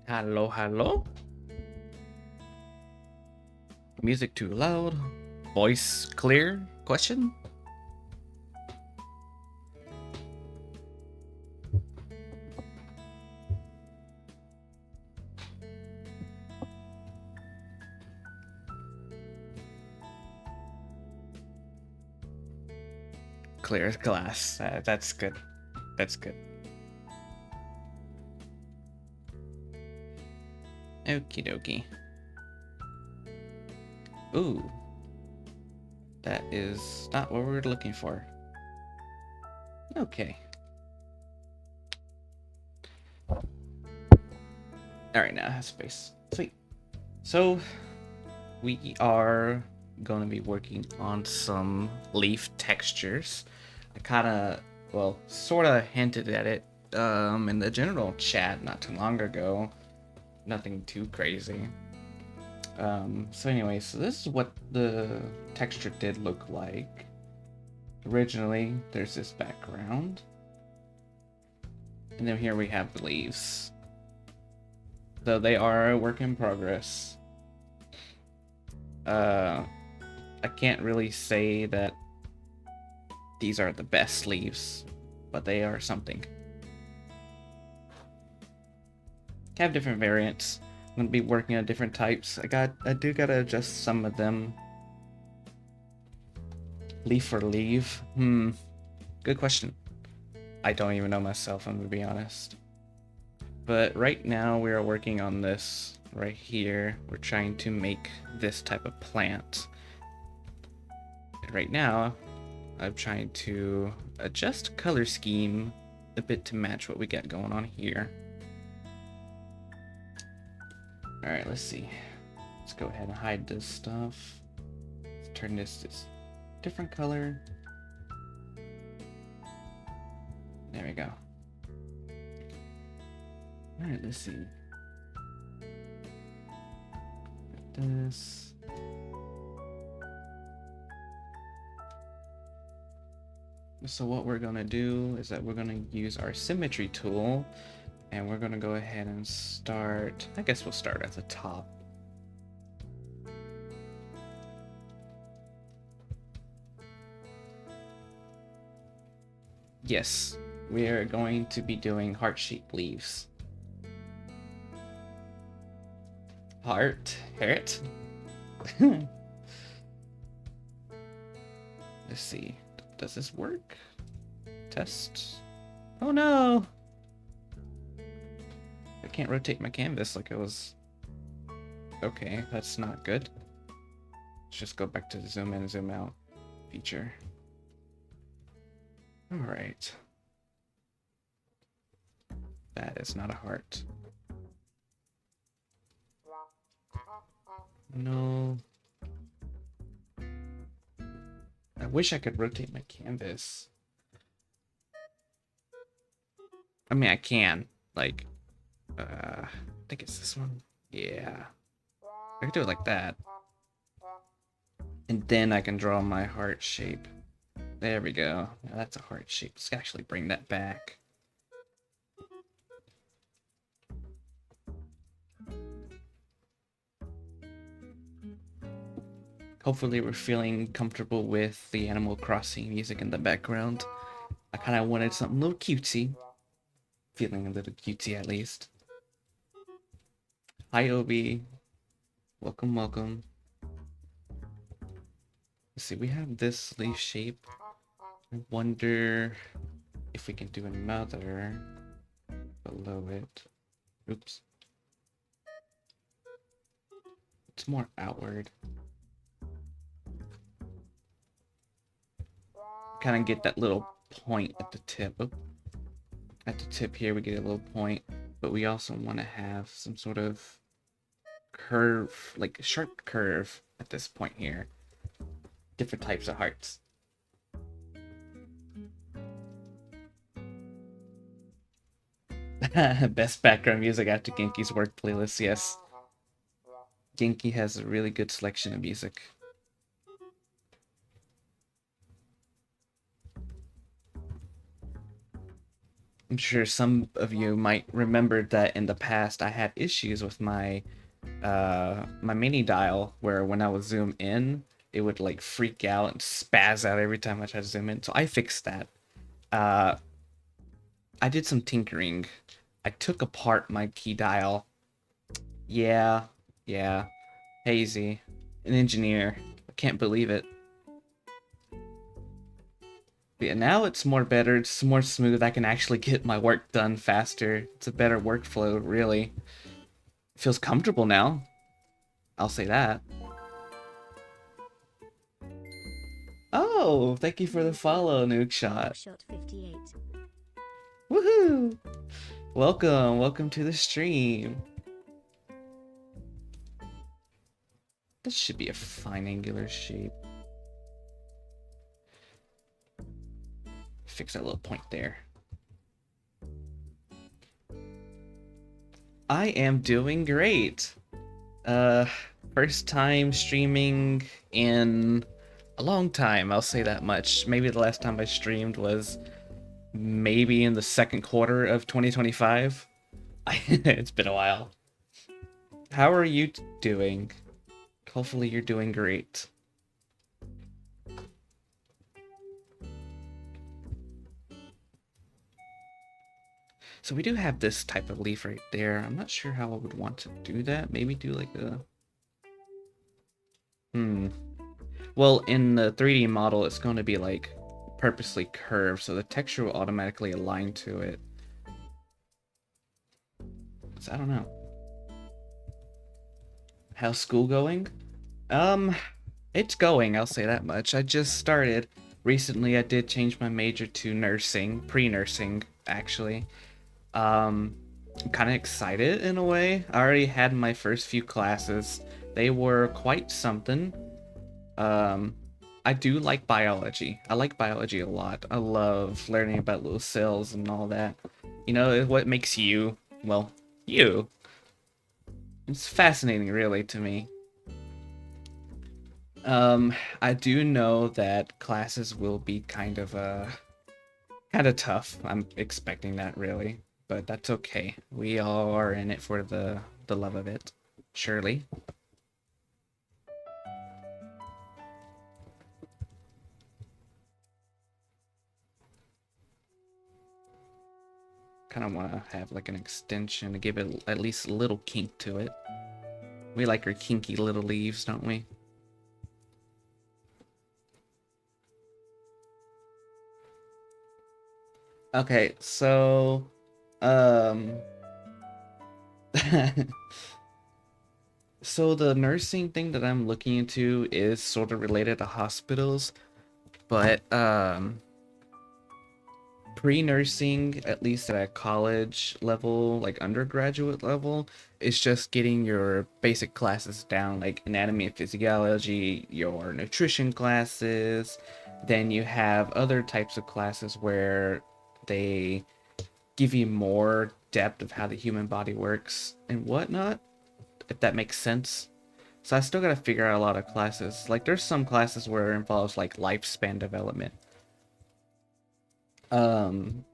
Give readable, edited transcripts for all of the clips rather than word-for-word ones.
Hello, hello. Music too loud? Voice clear? Question? Clear as glass. That's good. That's good. Okie dokie. Ooh. That is not what we were looking for. Okay. Alright, now it has space. Sweet. So, we are going to be working on some leaf textures. I kind of, well, sort of hinted at it in the general chat not too long ago. Nothing too crazy. So anyway, so this is what the texture did look like. Originally, there's this background. And then here we have the leaves. Though they are a work in progress. I can't really say that these are the best leaves, but they are something. Have different variants. I'm gonna be working on different types. I do gotta adjust some of them. Leaf for leaf? Good question. I don't even know myself, I'm gonna be honest. But right now we are working on this right here. We're trying to make this type of plant. And right now, I'm trying to adjust color scheme a bit to match what we got going on here. All right, let's see. Let's go ahead and hide this stuff. Let's turn this different color. There we go. All right, let's see. This. So what we're gonna do is that we're gonna use our symmetry tool, and we're gonna go ahead and start. I guess we'll start at the top. Yes, we are going to be doing heart-shaped leaves. Heart? Let's see. Does this work? Test. Oh no! I can't rotate my canvas like it was. Okay, that's not good. Let's just go back to the zoom in, zoom out feature. Alright. That is not a heart. No. I wish I could rotate my canvas. I mean, I can. Like, I think it's this one. Yeah. I could do it like that. And then I can draw my heart shape. There we go. Now that's a heart shape. Let's actually bring that back. Hopefully we're feeling comfortable with the Animal Crossing music in the background. I kind of wanted something a little cutesy. Feeling a little cutesy at least. Hi Obi. Welcome, welcome. Let's see, we have this leaf shape. I wonder if we can do another below it. Oops. It's more outward. Kind of get that little point at the tip. Oh. At the tip here, we get a little point, but we also want to have some sort of curve, like a sharp curve at this point here. Different types of hearts. Best background music after Genki's work playlist, yes. Genki has a really good selection of music. I'm sure some of you might remember that in the past I had issues with my mini dial where when I would zoom in, it would like freak out and spaz out every time I tried to zoom in. So I fixed that. Uh, I did some tinkering. I took apart my key dial. Yeah, yeah. Hazy, an engineer. I can't believe it. But yeah, now it's more better. It's more smooth. I can actually get my work done faster. It's a better workflow, really. It feels comfortable now. I'll say that. Oh, thank you for the follow, Nookshot. Shot 58. Woohoo! Welcome to the stream. This should be a fine angular shape. Fix that little point there. I am doing great. Uh, first time streaming in a long time, I'll say that much. Maybe the last time I streamed was maybe in the second quarter of 2025. It's been a while. How are you doing? Hopefully you're doing great. So we do have this type of leaf right there. I'm not sure how I would want to do that. Maybe do like a... Well, in the 3D model, it's going to be like purposely curved, so the texture will automatically align to it. So I don't know. How's school going? It's going, I'll say that much. I just started. Recently, I did change my major to nursing, pre-nursing, actually. I'm kind of excited in a way. I already had my first few classes. They were quite something. Um, I do like biology. I like biology a lot. I love learning about little cells and all that. You know, what makes you, well, you. It's fascinating, really, to me. I do know that classes will be kind of tough. I'm expecting that, really, but that's okay. We all are in it for the love of it, surely. Kind of want to have like an extension to give it at least a little kink to it. We like our kinky little leaves, don't we? Okay, so um so the nursing thing that I'm looking into is sort of related to hospitals, but pre-nursing, at least at a college level, like undergraduate level, is just getting your basic classes down, like anatomy and physiology, your nutrition classes. Then you have other types of classes where they give you more depth of how the human body works and whatnot, if that makes sense. So I still gotta figure out a lot of classes. Like there's some classes where it involves like lifespan development. Um,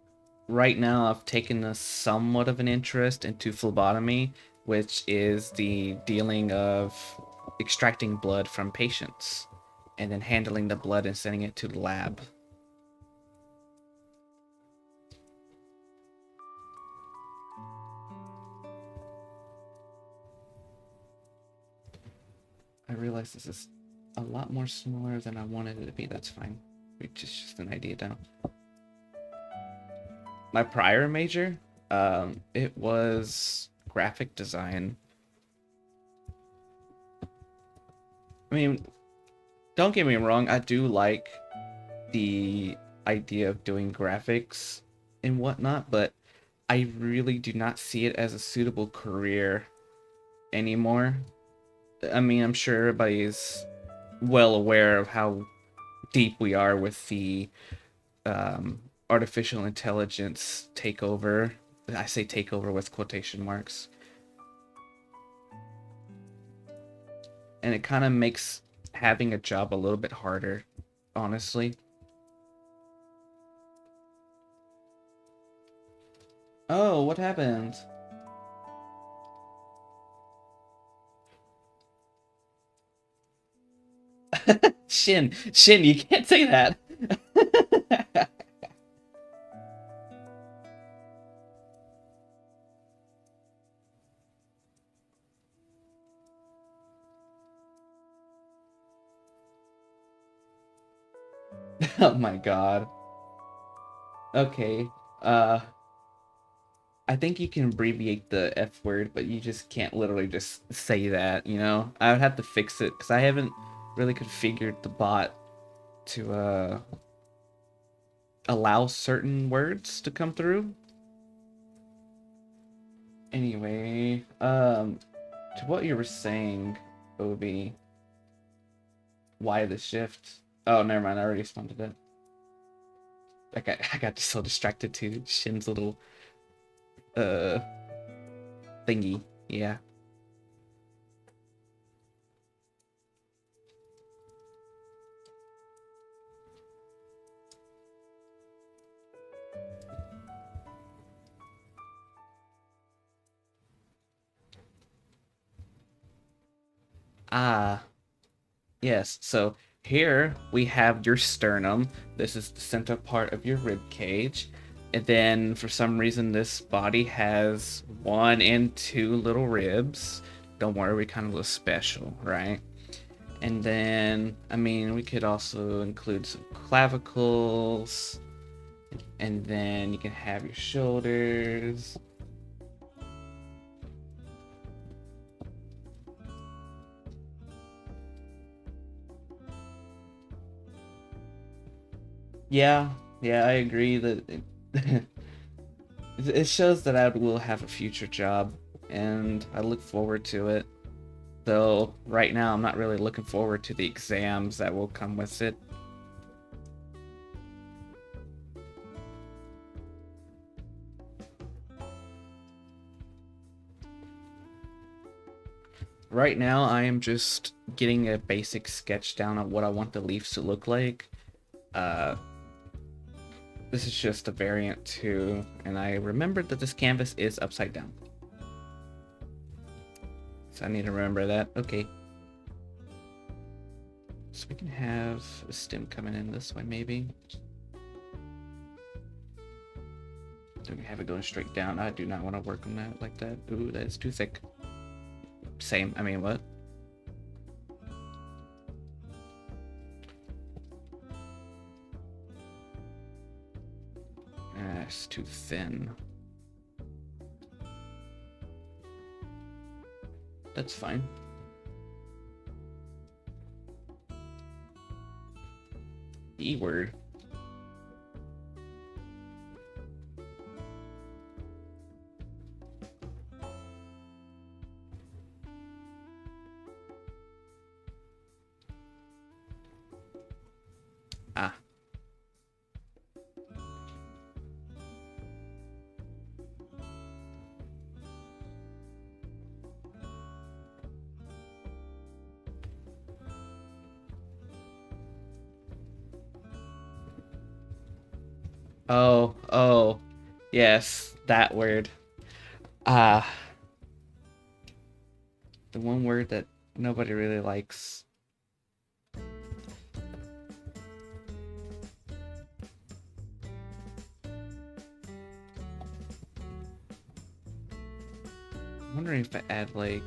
right now I've taken a somewhat of an interest into phlebotomy, which is the dealing of extracting blood from patients and then handling the blood and sending it to the lab. I realize this is a lot more smaller than I wanted it to be. That's fine. It's just an idea down. My prior major, it was graphic design. I mean, don't get me wrong, I do like the idea of doing graphics and whatnot, but I really do not see it as a suitable career anymore. I mean, I'm sure everybody's well aware of how deep we are with the artificial intelligence takeover. I say takeover with quotation marks. And it kind of makes having a job a little bit harder, honestly. Oh, what happened? Shin, you can't say that. Oh my god. Okay. Uh, I think you can abbreviate the F word, but you just can't literally just say that, you know? I would have to fix it because I haven't really configured the bot to allow certain words to come through. Anyway, to what you were saying, Obi, why the shift? Oh, never mind. I already responded to that. I got so distracted to Shin's little uh thingy. Yeah. Ah, yes. So here we have your sternum. This is the center part of your rib cage. And then for some reason this body has one and two little ribs. Don't worry, we kind of look special, right? And then, I mean, we could also include some clavicles. And then you can have your shoulders. Yeah, yeah, I agree that it shows that I will have a future job, and I look forward to it. Though right now I'm not really looking forward to the exams that will come with it. Right now I am just getting a basic sketch down on what I want the leaves to look like. Uh, this is just a variant too, and I remembered that this canvas is upside down. So I need to remember that. Okay. So we can have a stem coming in this way, maybe. Do we have it going straight down? I do not want to work on that like that. Ooh, that is too thick. Same. I mean, what? It's too thin. That's fine. E word. Ah. Oh. Yes, that word. Ah. The one word that nobody really likes. I'm wondering if I add like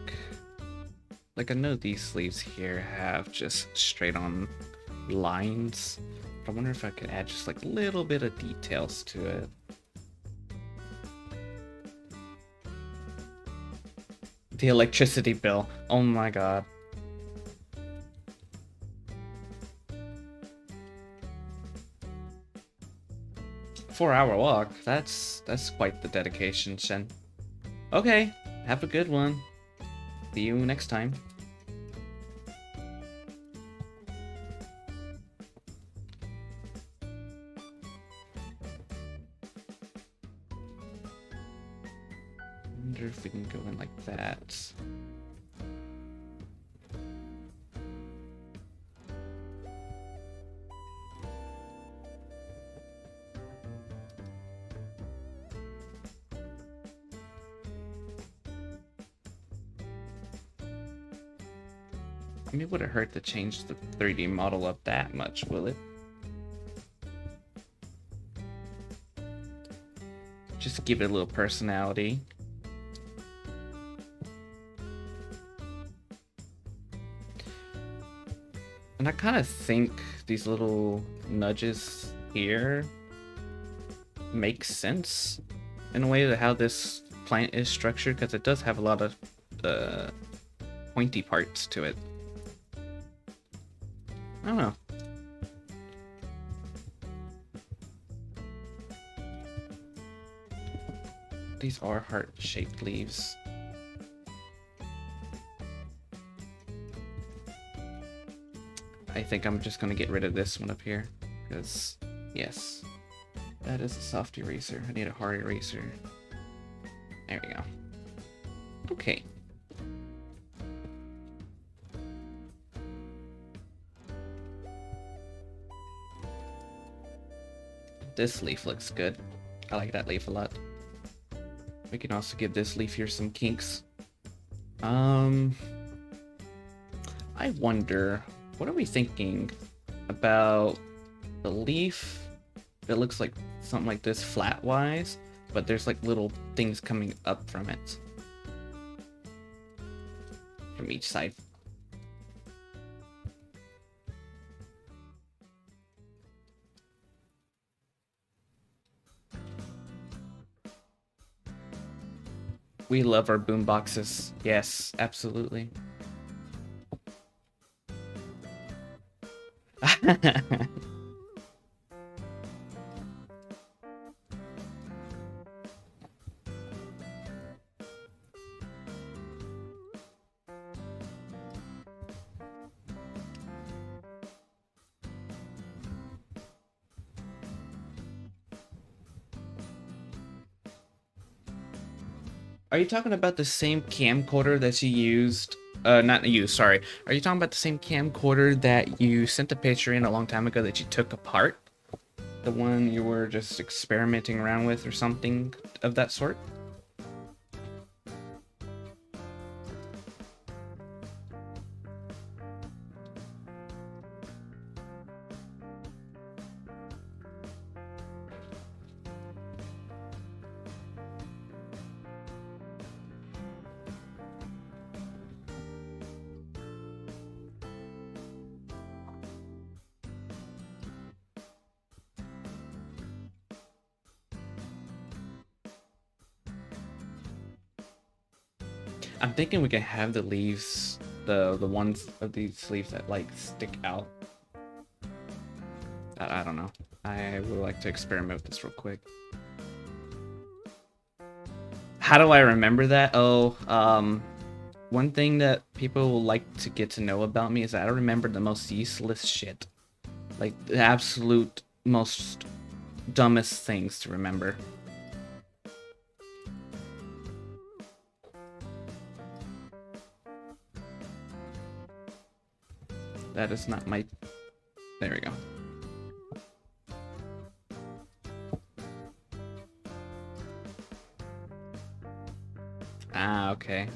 I know these sleeves here have just straight on lines. But I wonder if I could add just like a little bit of details to it. The electricity bill. Oh my god. 4-hour walk. That's quite the dedication, Shen. Okay, have a good one. See you next time. Wonder if we can go in like that. I mean, it wouldn't hurt to change the 3D model up that much, will it? Just give it a little personality. And I kind of think these little nudges here make sense in a way to how this plant is structured, because it does have a lot of pointy parts to it. I don't know. These are heart-shaped leaves. I think I'm just gonna get rid of this one up here, because, yes, that is a soft eraser. I need a hard eraser. There we go. Okay. This leaf looks good. I like that leaf a lot. We can also give this leaf here some kinks. I wonder, what are we thinking about the leaf that looks like something like this flat-wise, but there's like little things coming up from it. From each side. We love our boom boxes. Yes, absolutely. Are you talking about the same camcorder that you used? Not you, sorry. Are you talking about the same camcorder that you sent a picture in a long time ago that you took apart? The one you were just experimenting around with or something of that sort? I'm thinking we can have the leaves, the ones of these leaves that like stick out. I don't know. I would like to experiment with this real quick. How do I remember that? Oh, one thing that people will like to get to know about me is that I remember the most useless shit. Like, the absolute most dumbest things to remember. That is not my... There we go. Ah, okay.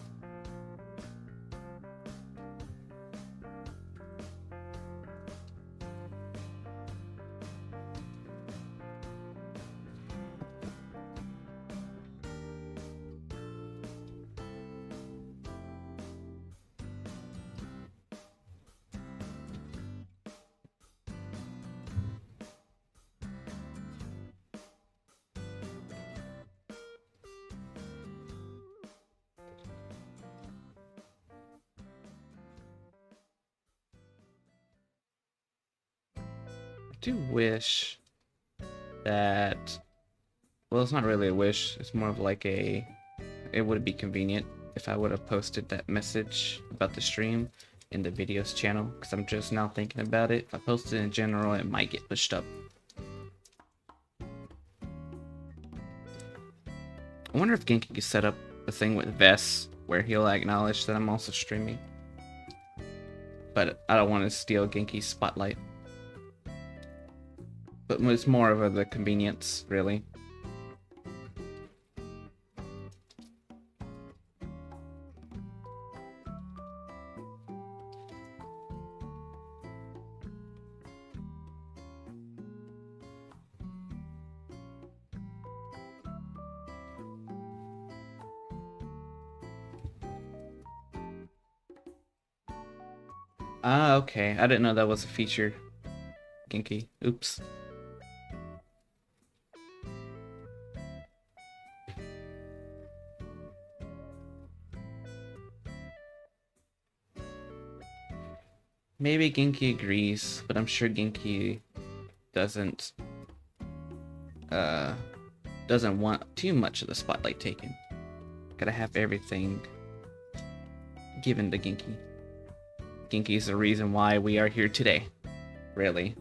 I do wish that... Well, it's not really a wish. It's more of like a... It would be convenient if I would have posted that message about the stream in the videos channel, because I'm just now thinking about it. If I post it in general, it might get pushed up. I wonder if Genki could set up a thing with Vess where he'll acknowledge that I'm also streaming. But I don't want to steal Genki's spotlight. But it's more of the convenience, really. Ah, okay. I didn't know that was a feature. Genki. Oops. Maybe Genki agrees, but I'm sure Genki doesn't uh doesn't want too much of the spotlight taken. Gotta have everything given to Genki. Genki is the reason why we are here today. Really.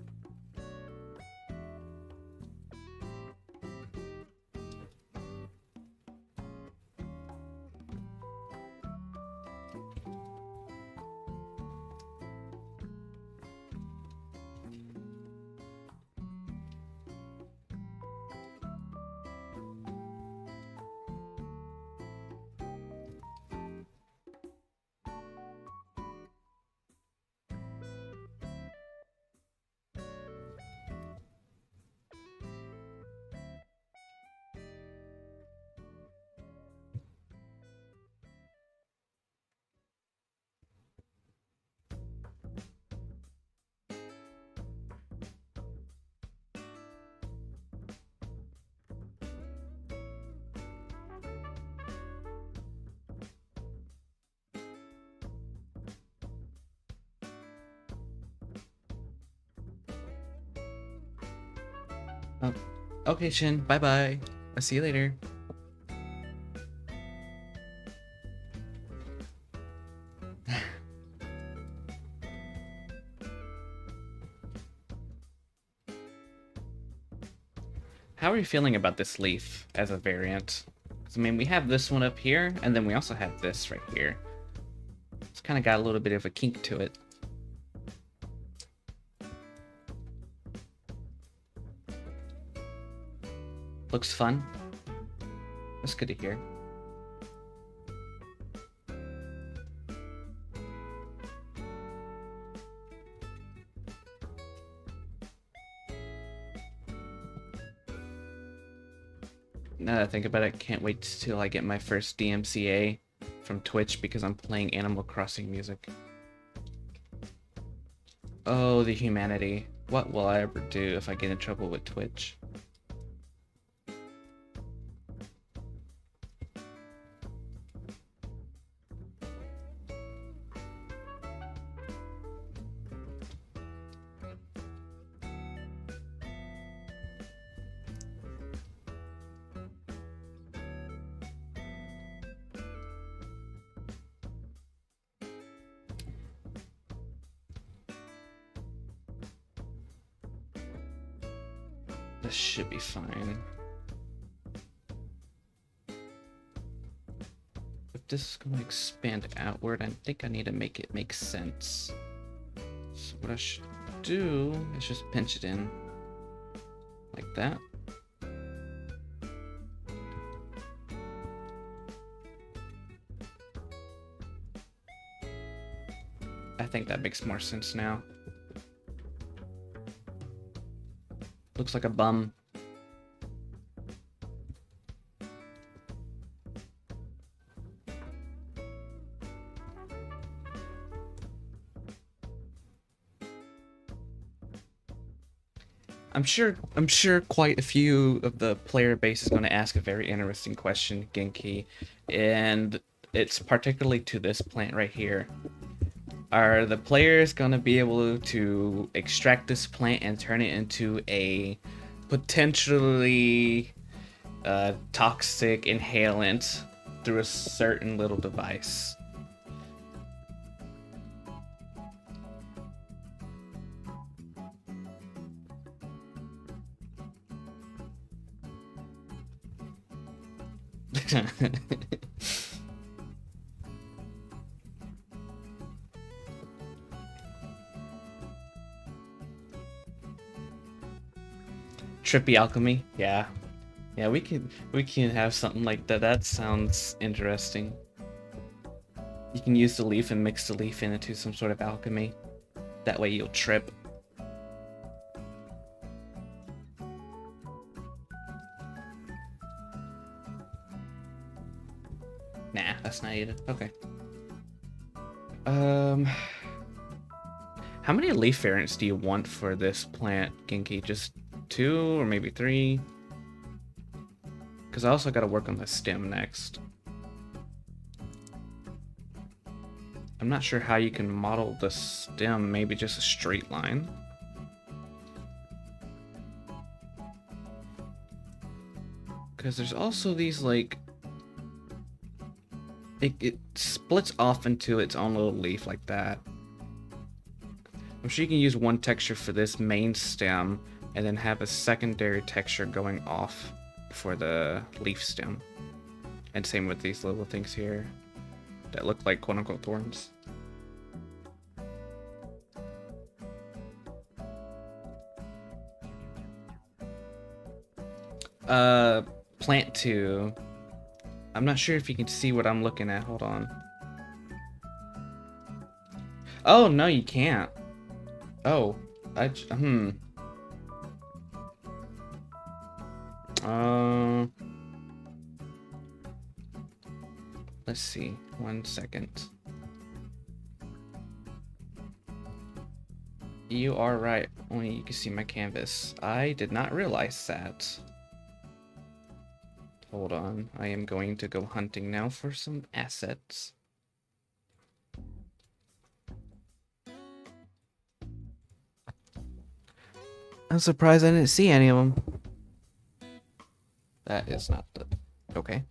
Oh, okay, Shin. Bye bye. I'll see you later. How are you feeling about this leaf as a variant? 'Cause, I mean, we have this one up here, and then we also have this right here. It's kind of got a little bit of a kink to it. Looks fun. That's good to hear. Now that I think about it, can't wait till I get my first DMCA from Twitch because I'm playing Animal Crossing music. Oh, the humanity. What will I ever do if I get in trouble with Twitch? This should be fine. If this is going to expand outward, I think I need to make it make sense. So what I should do is just pinch it in like that. I think that makes more sense now. Looks like a bum. I'm sure quite a few of the player base is going to ask a very interesting question, Genki, and it's particularly to this plant right here. Are the players going to be able to extract this plant and turn it into a potentially toxic inhalant through a certain little device? Trippy alchemy, yeah. Yeah, we can have something like that. That sounds interesting. You can use the leaf and mix the leaf into some sort of alchemy. That way you'll trip. Nah, that's not needed. Okay. How many leaf variants do you want for this plant, Genki? Just 2 or maybe 3? Because I also got to work on the stem next. I'm not sure how you can model the stem, maybe just a straight line. Because there's also these, like... It splits off into its own little leaf like that. I'm sure you can use one texture for this main stem, and then have a secondary texture going off for the leaf stem. And same with these little things here that look like quote-unquote thorns. Plant 2. I'm not sure if you can see what I'm looking at. Hold on. Oh, no, you can't. Oh, let's see. 1 second. You are right. Only you can see my canvas. I did not realize that. Hold on. I am going to go hunting now for some assets. I'm surprised I didn't see any of them. That is not the... Okay.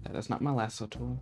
That is not my lasso tool.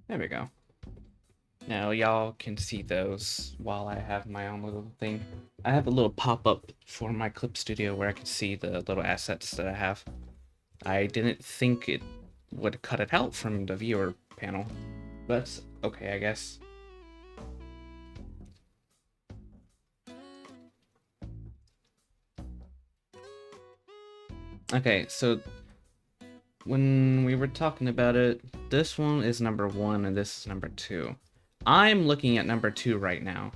There we go. Now y'all can see those while I have my own little thing. I have a little pop-up for my clip studio where I can see the little assets that I have. I didn't think it would cut it out from the viewer panel, but that's okay, I guess. Okay, so when we were talking about it, this one is number 1 and this is number 2. I'm looking at number 2 right now.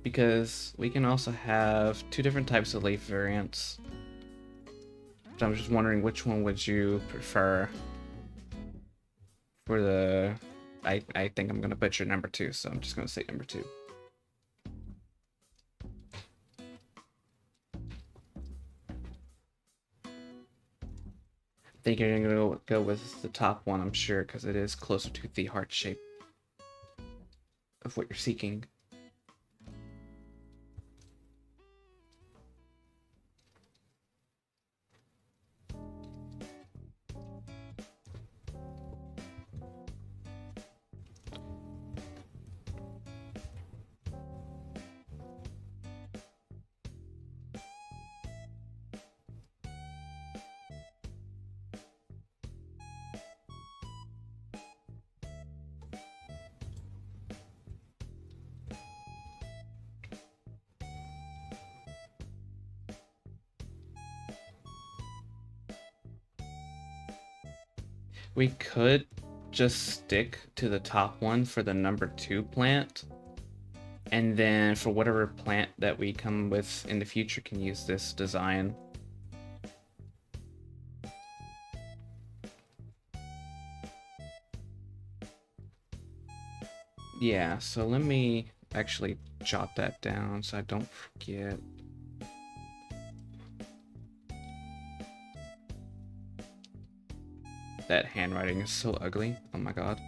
Because we can also have 2 different types of leaf variants. So I'm just wondering which one would you prefer for the... I think I'm gonna butcher number 2, so I'm just gonna say number 2. I think you're gonna go with the top one, I'm sure, because it is closer to the heart shape of what you're seeking. We could just stick to the top one for the number 2 plant, and then for whatever plant that we come with in the future can use this design. Yeah, so let me actually jot that down so I don't forget. That handwriting is so ugly. Oh my god.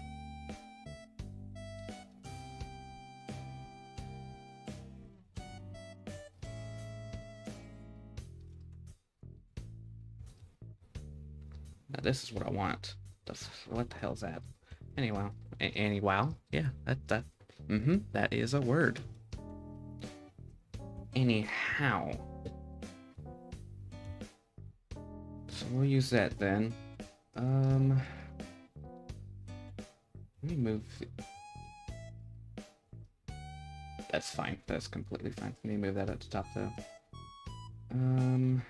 Now this is what I want. What the hell's that? Anyway, anyway, yeah, that is a word. Anyhow, so we'll use that then. Let me move. That's fine. That's completely fine. Let me move that up to top though. I'm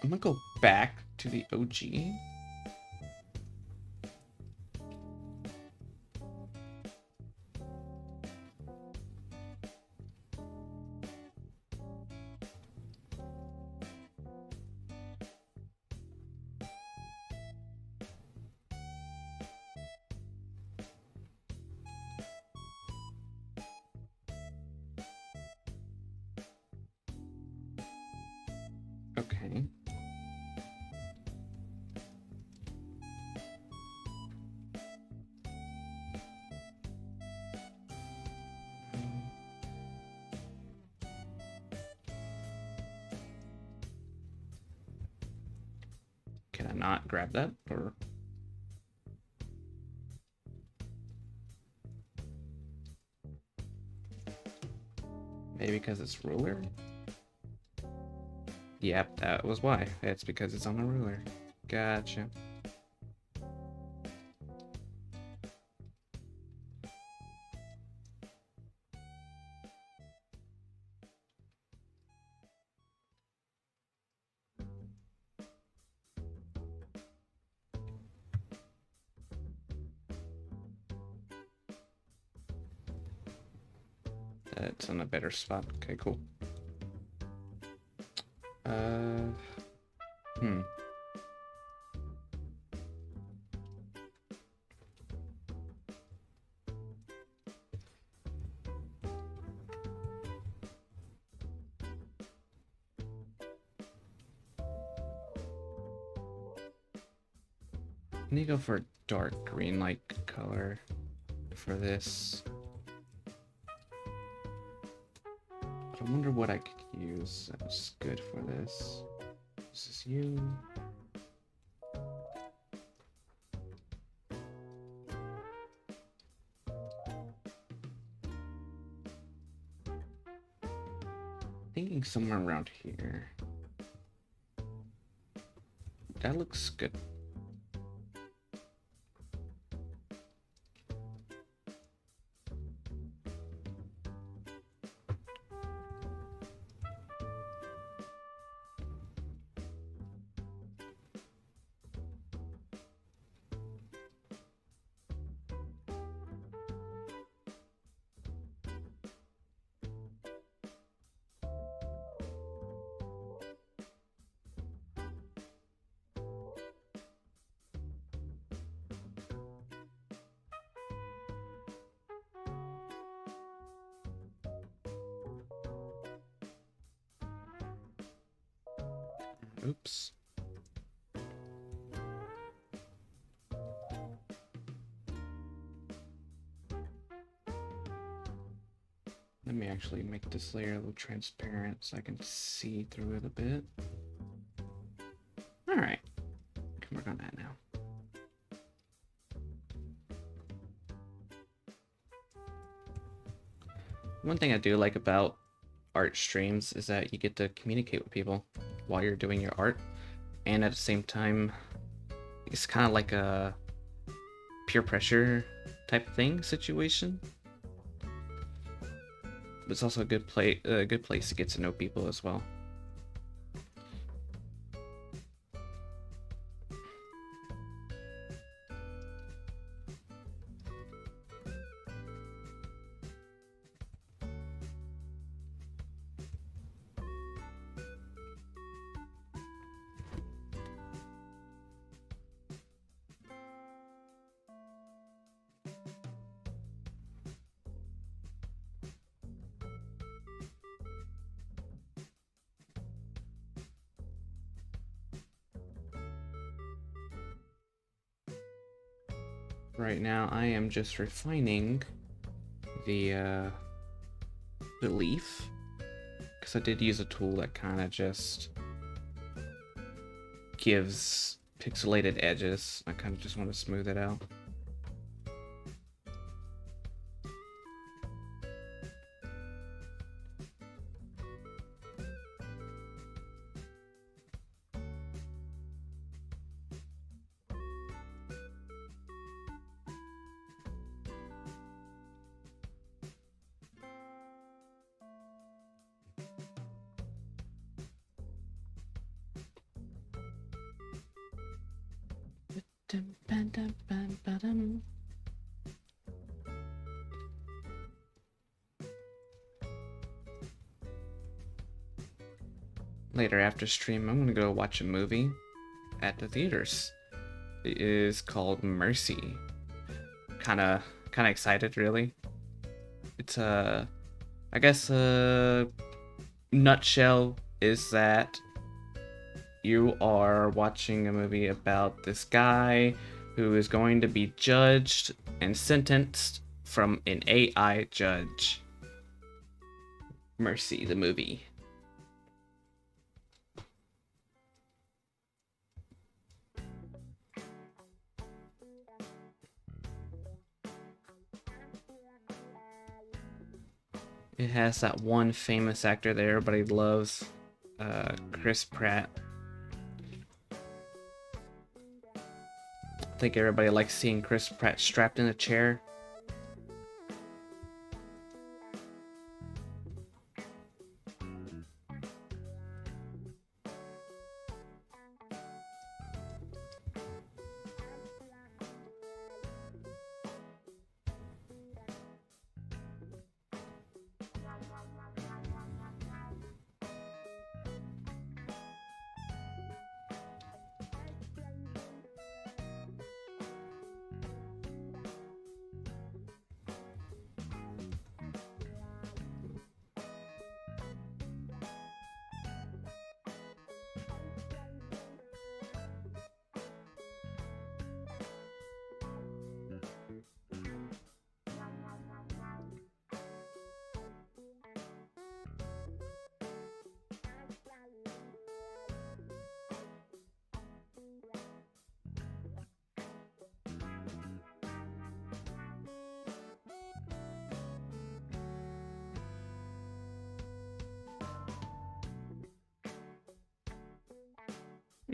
gonna go back to the OG. Okay. Can I not grab that, or? Maybe because it's ruler? Yep, that was why. It's because it's on a ruler. Gotcha. That's on a better spot. Okay, cool. Hmm. I need to go for a dark green-like color for this. But I wonder what I could use that's good for this. This is you. Thinking somewhere around here. That looks good. Oops. Let me actually make this layer a little transparent so I can see through it a bit. All right, we can work on that now. One thing I do like about art streams is that you get to communicate with people while you're doing your art, and at the same time, it's kind of like a peer pressure type thing situation. But it's also a good place to get to know people as well. Right now, I am just refining the relief, because I did use a tool that kind of just gives pixelated edges. I kind of just want to smooth it out. Later after stream, I'm gonna go watch a movie at the theaters. It is called Mercy. Kinda excited, really. It's I guess nutshell is that you are watching a movie about this guy who is going to be judged and sentenced from an AI judge. Mercy, the movie. It has that one famous actor that everybody loves, Chris Pratt. I think everybody likes seeing Chris Pratt strapped in a chair.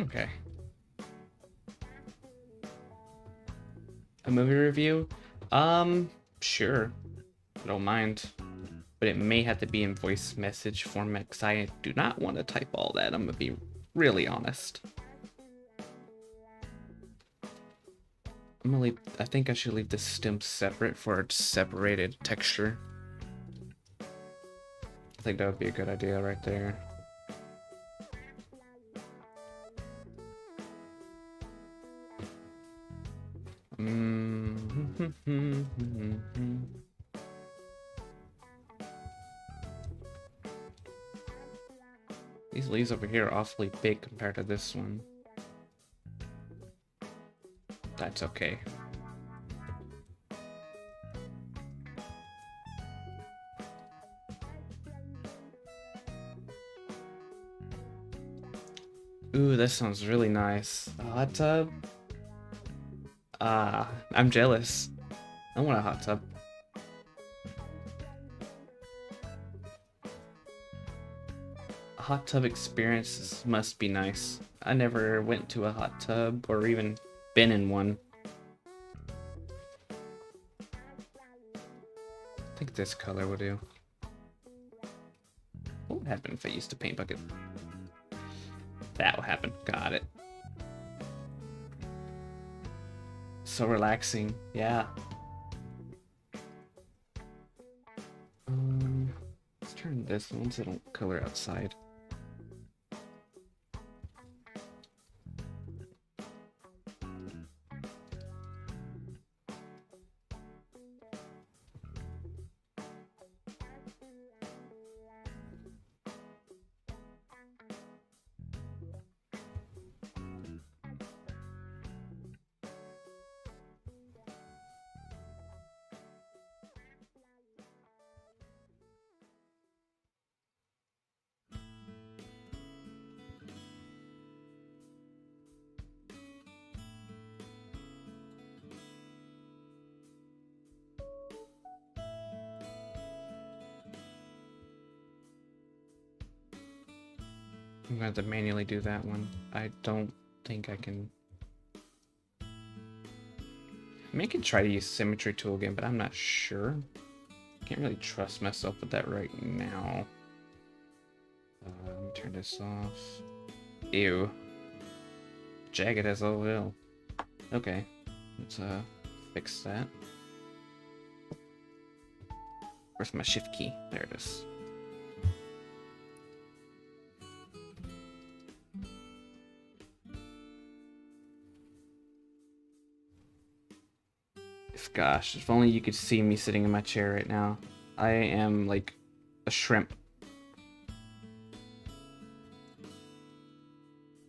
Okay. A movie review? Sure. I don't mind. But it may have to be in voice message format because I do not want to type all that. I'm gonna be really honest. I think I should leave the stem separate for a separated texture. I think that would be a good idea right there. These leaves over here are awfully big compared to this one. That's okay. Ooh, that sounds really nice. A hot tub? I'm jealous. I want a hot tub. A hot tub experiences must be nice. I never went to a hot tub or even been in one. I think this color will do. What would happen if I used a paint bucket? That will happen. Got it. So relaxing. Yeah. Let's turn this one so I don't color outside. I'm gonna have to manually do that one. I don't think I can. I mean, I can try to use symmetry tool again, but I'm not sure. Can't really trust myself with that right now. Turn this off. Ew. Jagged as all hell. Okay, let's fix that. Where's my shift key? There it is. Gosh, if only you could see me sitting in my chair right now. I am like a shrimp.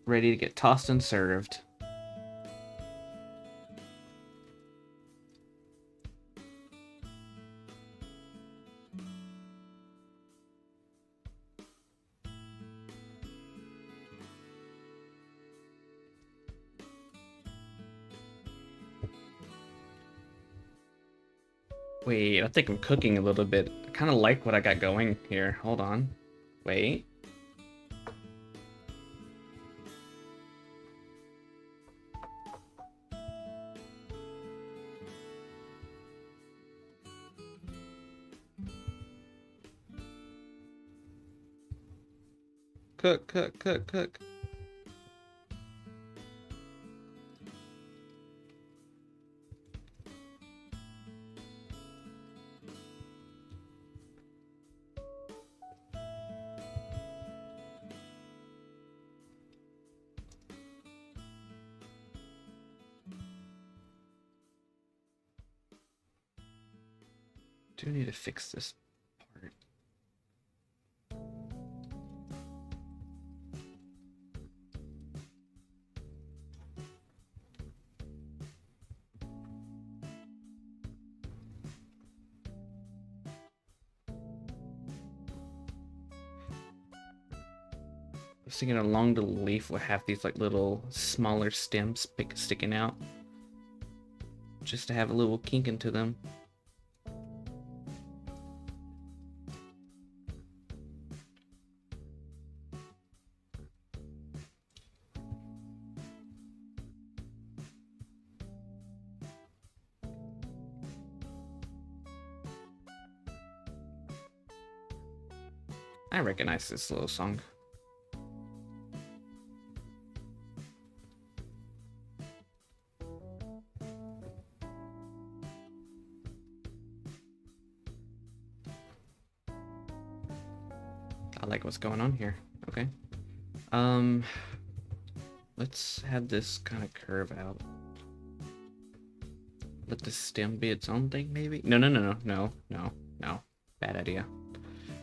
Ready to get tossed and served. Wait, I think I'm cooking a little bit. I kind of like what I got going here. Hold on. Wait. Cook, cook, cook, cook. Do need to fix this part. I was thinking along the leaf will have these like little smaller stems sticking out. Just to have a little kink into them. I recognize this little song. I like what's going on here. Okay. Let's have this kind of curve out. Let the stem be its own thing, maybe? No. Bad idea.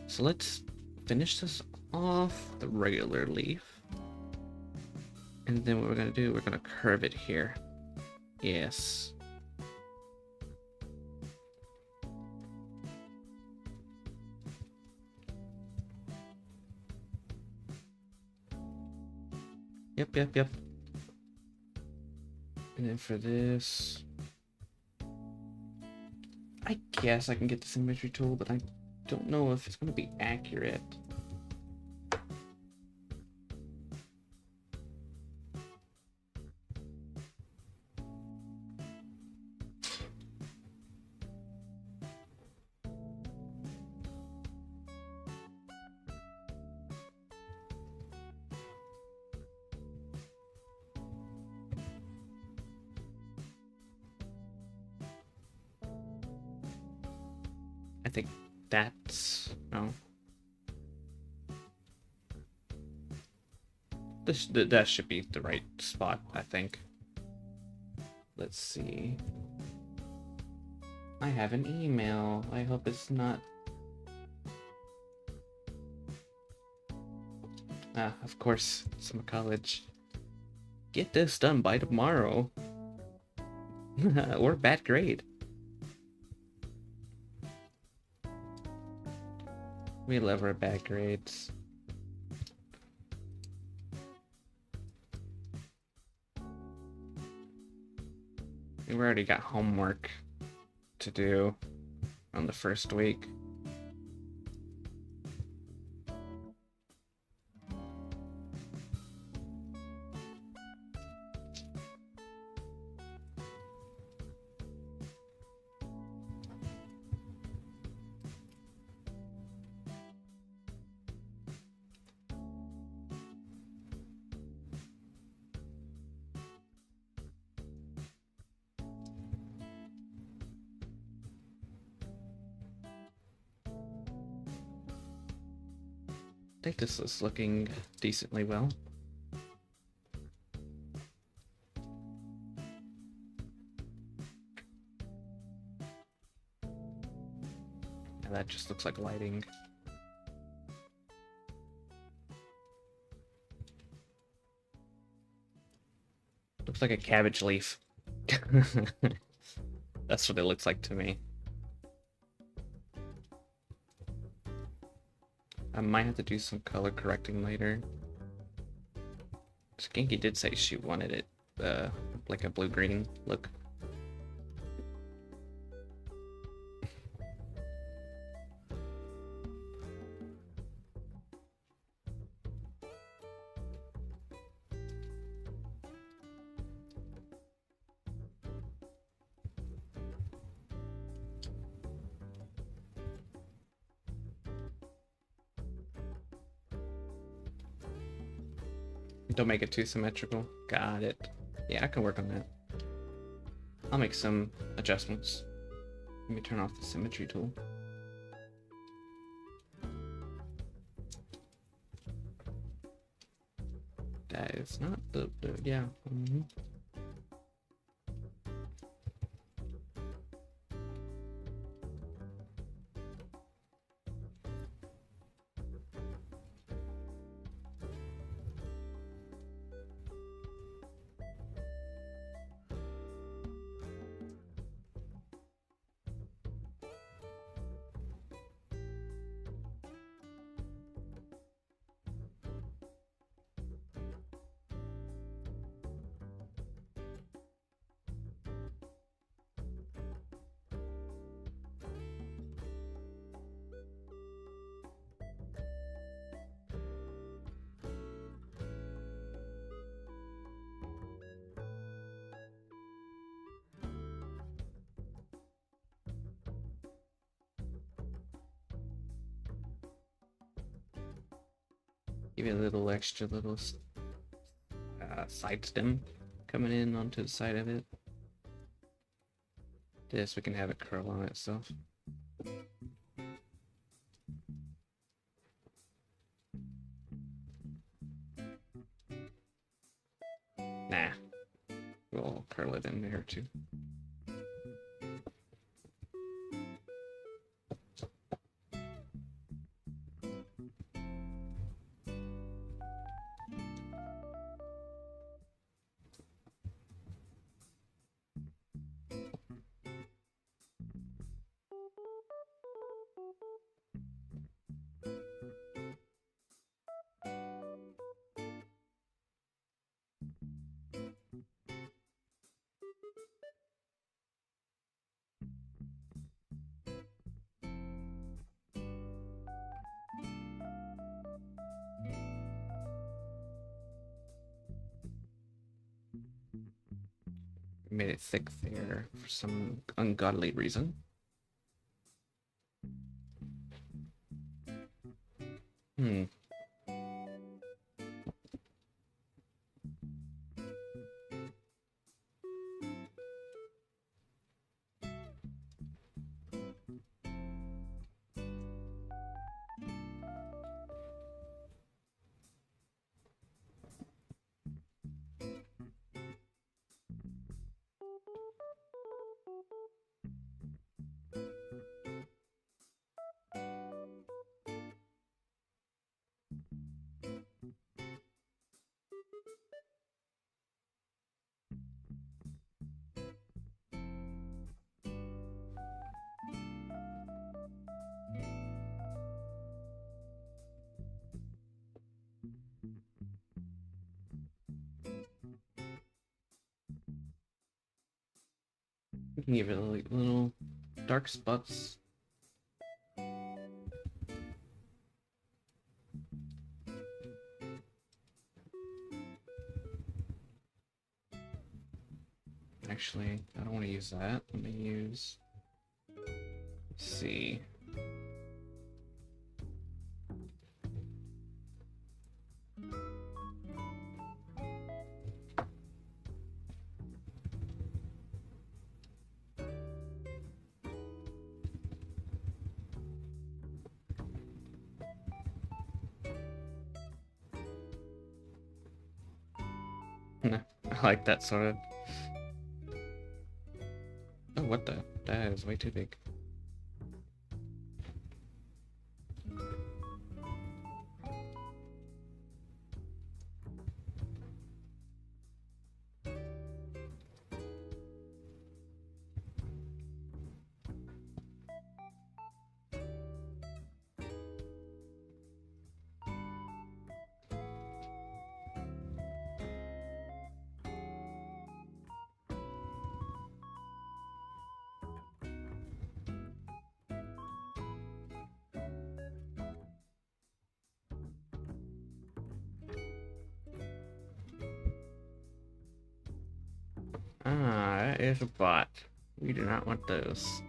So let's finish this off the regular leaf. And then what we're gonna do, we're gonna curve it here. Yes. Yep. And then for this, I guess I can get the symmetry tool, but I don't know if it's gonna be accurate. I think that's no. That should be the right spot, I think. Let's see. I have an email. I hope it's not. Ah, of course, it's my college. Get this done by tomorrow. Or bad grade. We love our bad grades. We already got homework to do on the first week. think this is looking decently well. And that just looks like lighting. Looks like a cabbage leaf. That's what it looks like to me. I might have to do some color correcting later. Skinky did say she wanted it like a blue-green look. Don't make it too symmetrical. Got it. Yeah, I can work on that. I'll make some adjustments. Let me turn off the symmetry tool. That is not the yeah. Give it a little extra little side stem coming in onto the side of it. This, we can have it curl on itself. Nah, we'll curl it in there too. Made it thick there for some ungodly reason. We can give it like little dark spots. Actually, I don't want to use that. Let me use. Let's see. I like that sort of. Oh, what the? That is way too big. Ah, that is a bot. We do not want those.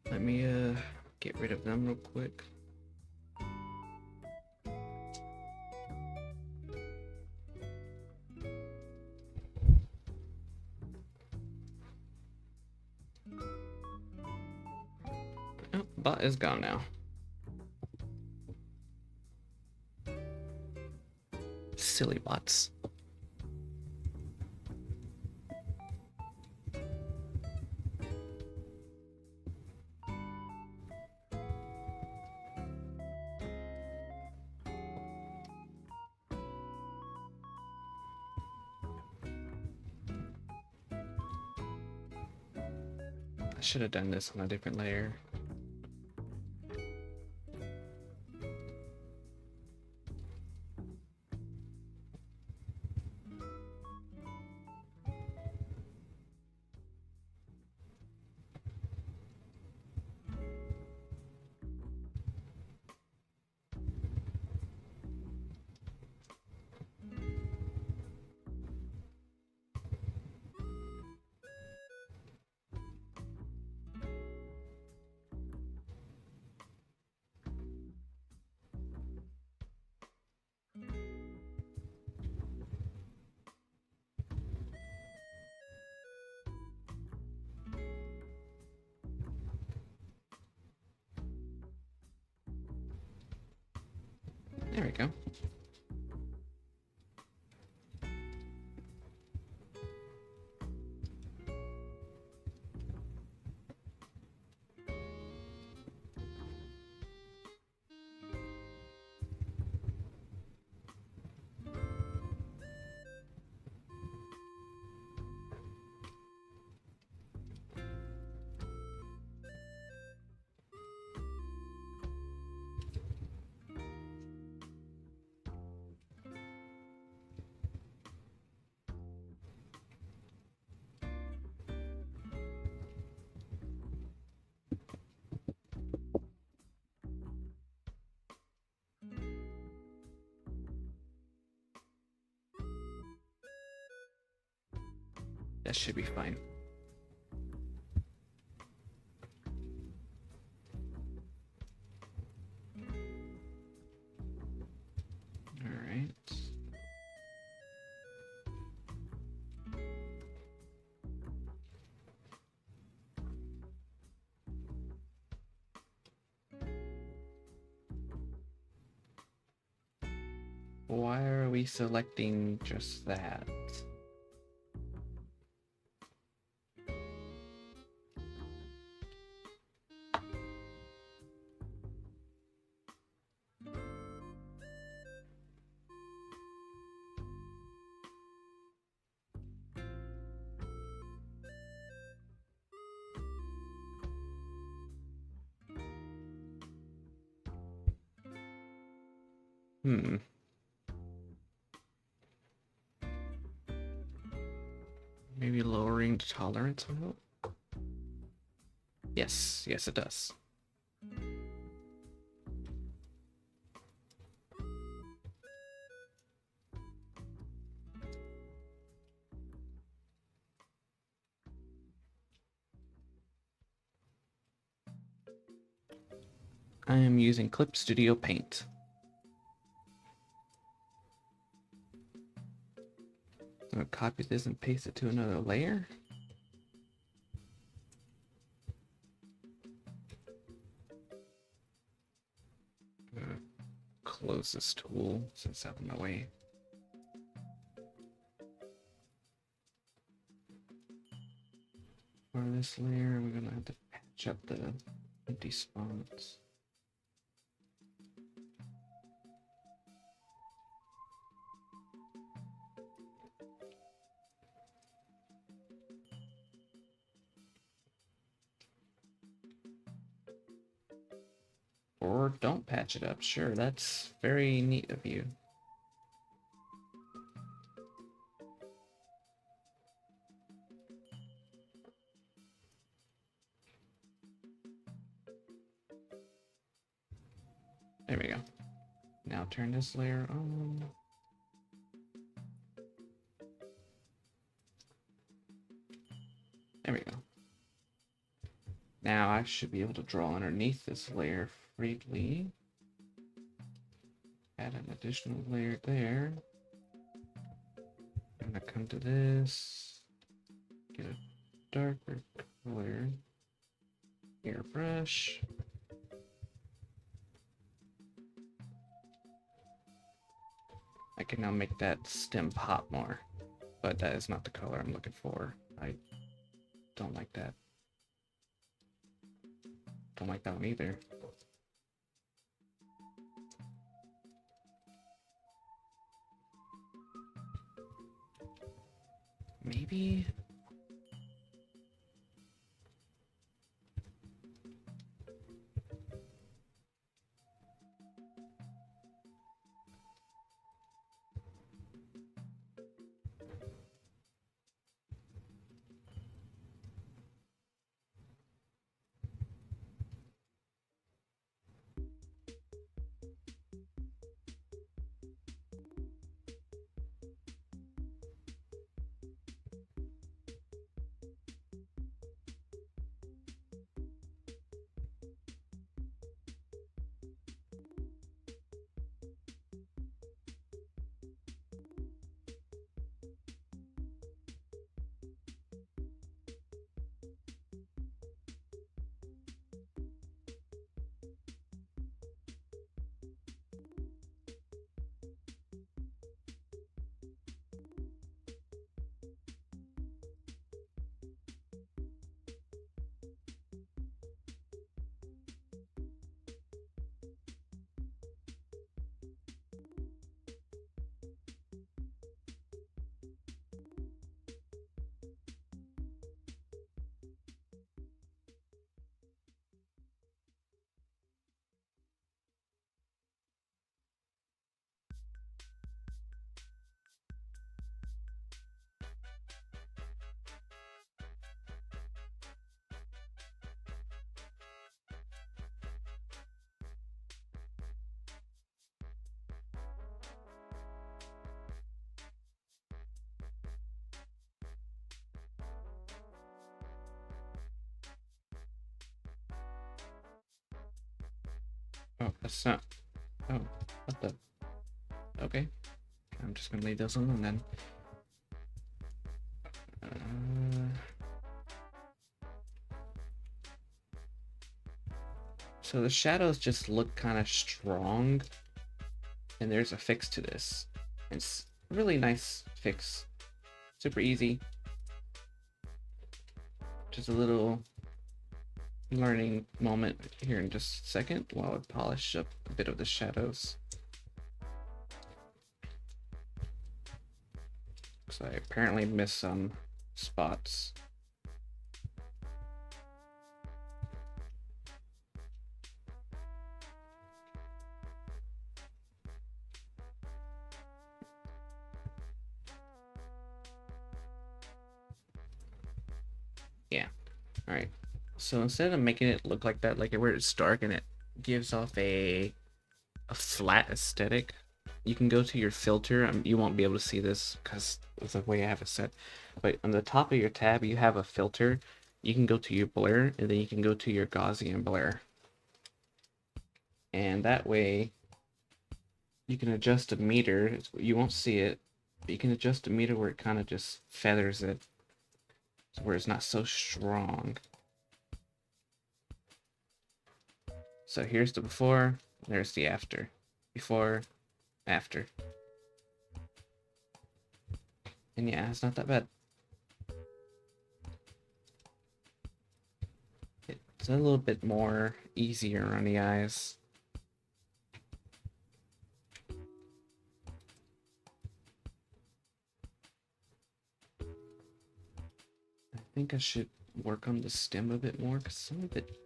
Let me get rid of them real quick. Oh, bot is gone now. Silly bots. I should have done this on a different layer. There we go. That should be fine. All right. Why are we selecting just that? Maybe lowering the tolerance will help? Yes, yes it does. I am using Clip Studio Paint. I'm gonna copy this and paste it to another layer. close this tool since it's out of my way. For this layer, we're gonna have to patch up the empty spots. Or don't patch it up. Sure, that's very neat of you. There we go. Now turn this layer on. There we go. Now I should be able to draw underneath this layer freely. Add an additional layer there. I'm gonna come to this. Get a darker color. Airbrush. I can now make that stem pop more, but that is not the color I'm looking for. I don't like that. Don't like that one either. Maybe. Oh, that's not. Oh, what the? Okay. I'm just gonna leave those alone then. So the shadows just look kind of strong, and there's a fix to this. It's a really nice fix. Super easy. Just a little learning moment here in just a second while I polish up a bit of the shadows. So I apparently missed some spots. Yeah. All right. So instead of making it look like that, like where it's dark and it gives off a flat aesthetic, you can go to your filter. You won't be able to see this because of the way I have it set. But on the top of your tab, you have a filter. You can go to your blur, and then you can go to your Gaussian blur. And that way, you can adjust a meter. You won't see it, but you can adjust a meter where it kind of just feathers it, where it's not so strong. So here's the before, there's the after. Before, after. And yeah, it's not that bad. It's a little bit more easier on the eyes. I think I should work on the stem a bit more because some of it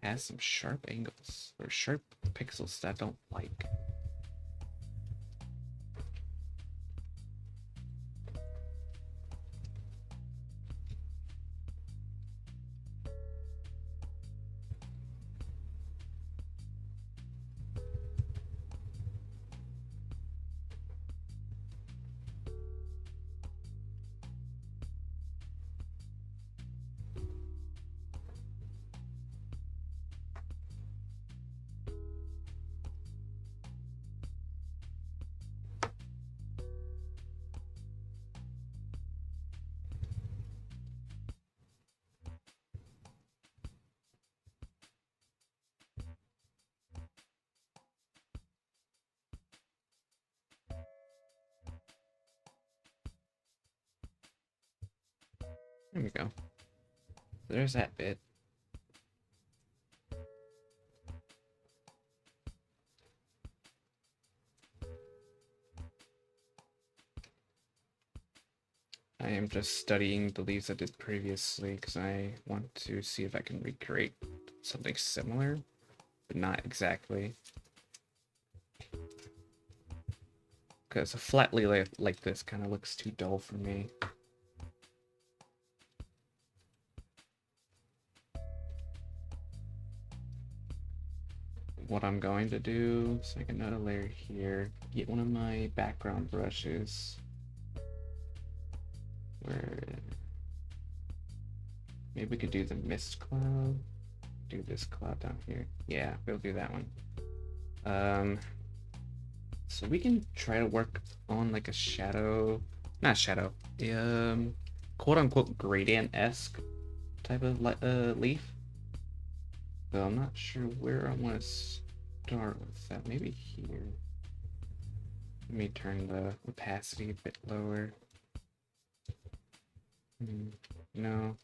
has some sharp angles or sharp pixels that I don't like. There we go. There's that bit. I am just studying the leaves I did previously because I want to see if I can recreate something similar, but not exactly. Because a flat leaf like this kind of looks too dull for me. What I'm going to do is make another layer here, get one of my background brushes, where maybe we could do the mist cloud, do this cloud down here. Yeah, we'll do that one. So we can try to work on like a shadow, not shadow, quote unquote gradient-esque type of leaf. So I'm not sure where I want to start with that. Maybe here. Let me turn the opacity a bit lower. No.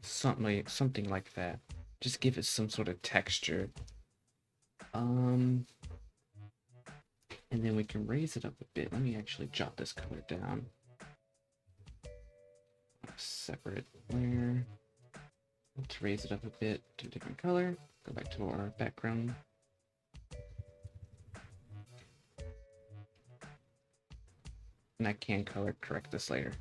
Something like that. Just give it some sort of texture. And then we can raise it up a bit. Let me actually jot this color down. Separate layer. Let's raise it up a bit to a different color. Go back to our background. And I can color correct this later.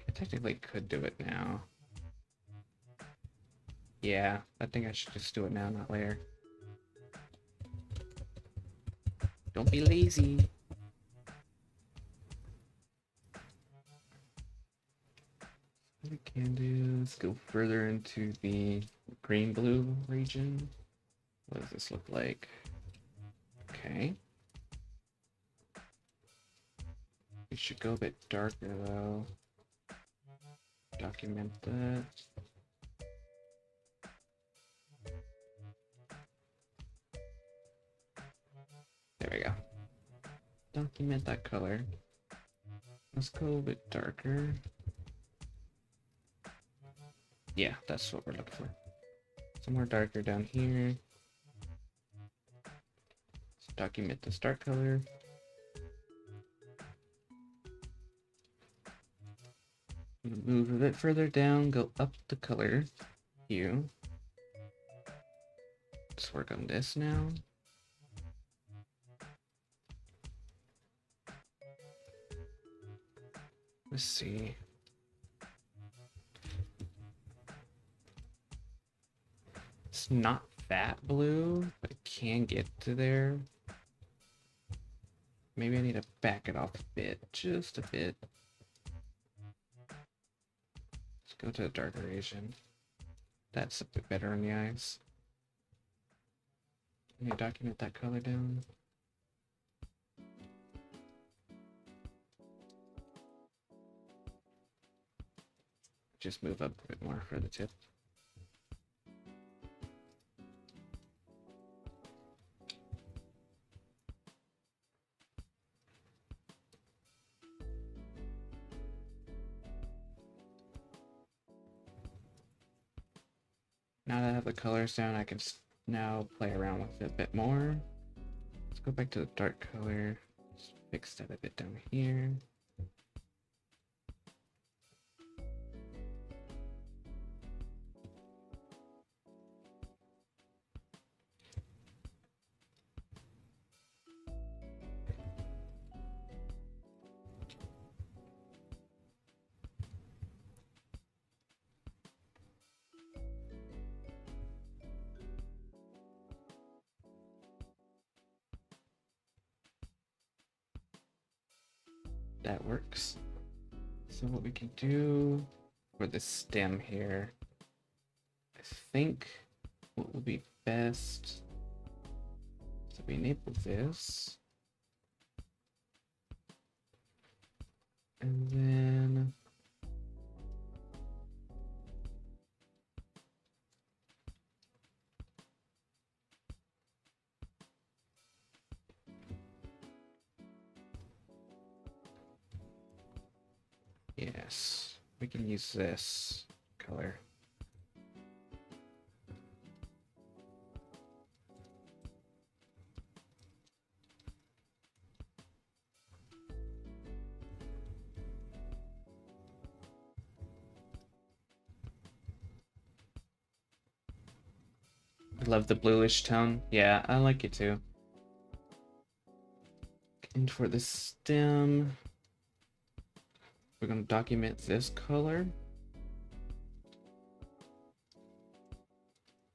I technically could do it now. Yeah, I think I should just do it now, not later. Don't be lazy. What we can do is go further into the green-blue region. What does this look like? Okay. We should go a bit darker though. Document that. There we go. Document that color. Let's go a bit darker. Yeah, that's what we're looking for. Somewhere darker down here. Let's document the start color. Move a bit further down, go up the color hue. Let's work on this now. Let's see. It's not that blue, but it can get to there. maybe I need to back it off a bit, just a bit. Let's go to a darker Asian. That's a bit better in the eyes. Let me document that color down. Just move up a bit more for the tip. Now that I have the colors down, I can now play around with it a bit more. Let's go back to the dark color. Just fix that a bit down here. That works. So what we can do for the stem here, I think what will be best, so we enable this, and then yes, we can use this color. I love the bluish tone. Yeah, I like it too. And for the stem, we're going to document this color.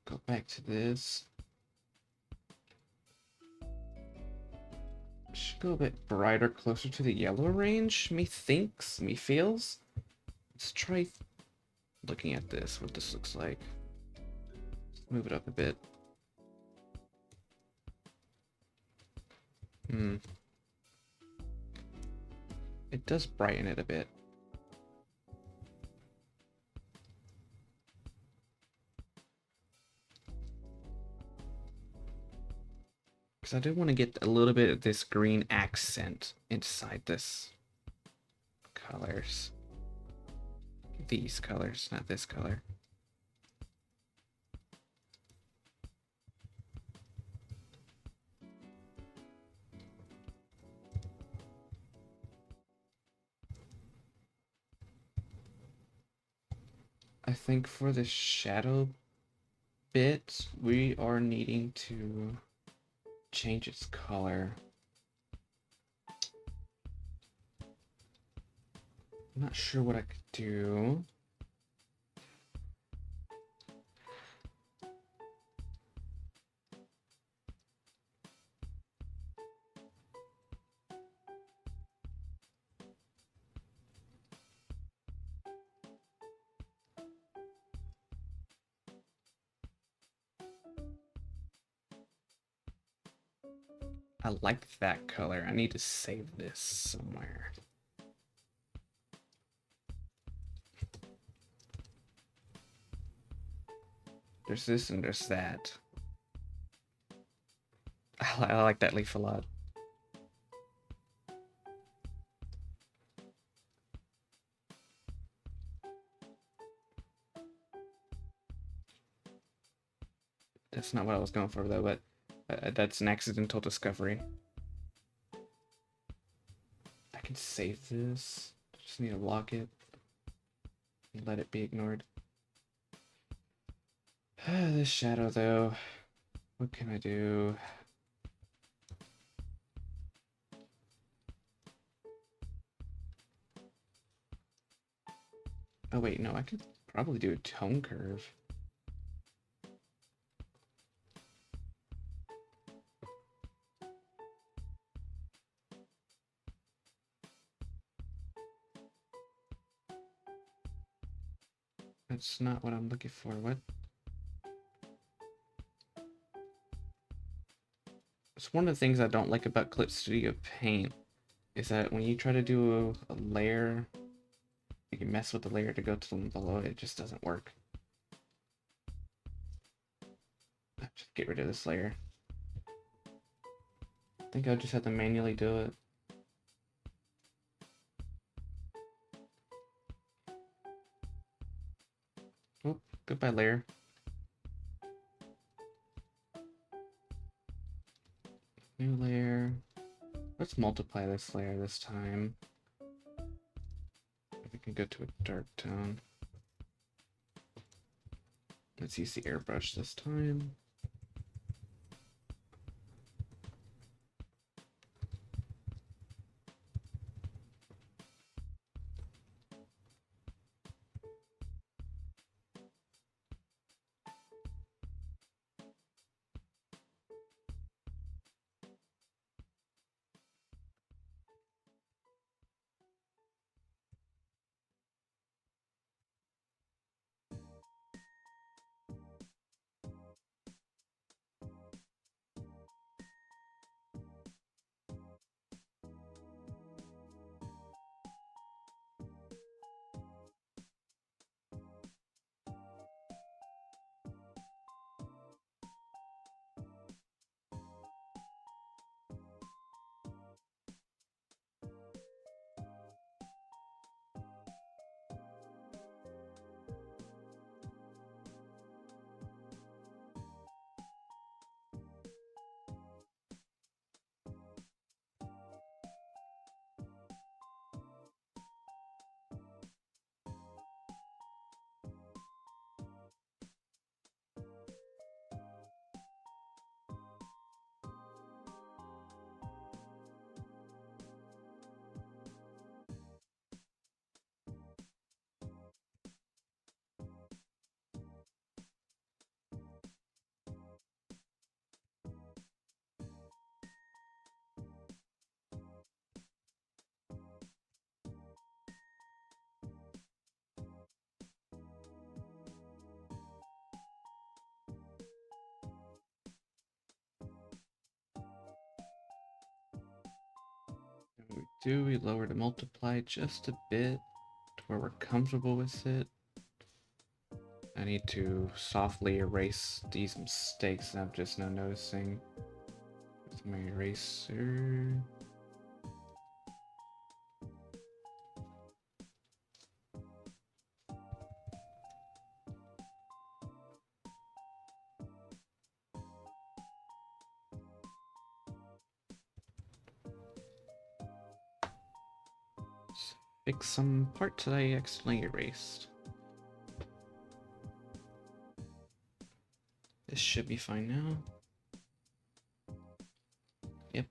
Go back to this. Should go a bit brighter, closer to the yellow range. Me thinks, me feels. Let's try looking at this, what this looks like. Let's move it up a bit. It does brighten it a bit. Because I do want to get a little bit of this green accent inside this colors. These colors, not this color. I think for the shadow bit, we are needing to change its color. I'm not sure what I could do. I like that color. I need to save this somewhere. There's this and there's that. I like that leaf a lot. That's not what I was going for though, but that's an accidental discovery. I can save this. Just need to lock it and let it be ignored. This shadow though, what can I do? Oh wait, no, I could probably do a tone curve. That's not what I'm looking for. What? It's one of the things I don't like about Clip Studio Paint is that when you try to do a layer, you can mess with the layer to go to the one below it, it just doesn't work. Just get rid of this layer. I think I'll just have to manually do it. Oh, goodbye layer. New layer. Let's multiply this layer this time. We can go to a dark tone. Let's use the airbrush this time. We lower the multiply just a bit to where we're comfortable with it. I need to softly erase these mistakes that I'm just now noticing with my eraser. Fix some parts that I accidentally erased. This should be fine now. Yep.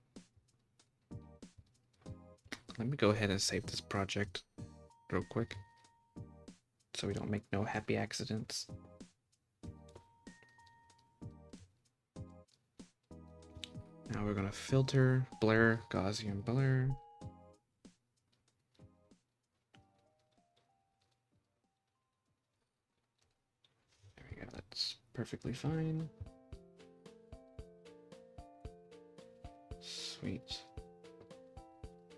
Let me go ahead and save this project real quick so we don't make no happy accidents. Now we're gonna filter, blur, Gaussian blur. There we go, that's perfectly fine. Sweet.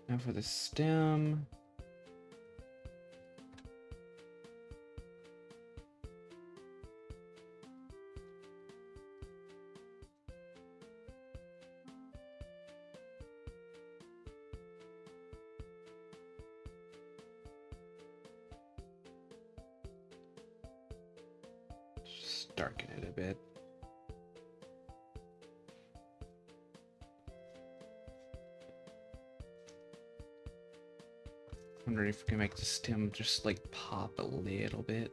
Now for the stem. Just darken it a bit. Wondering if we can make the stem just like pop a little bit.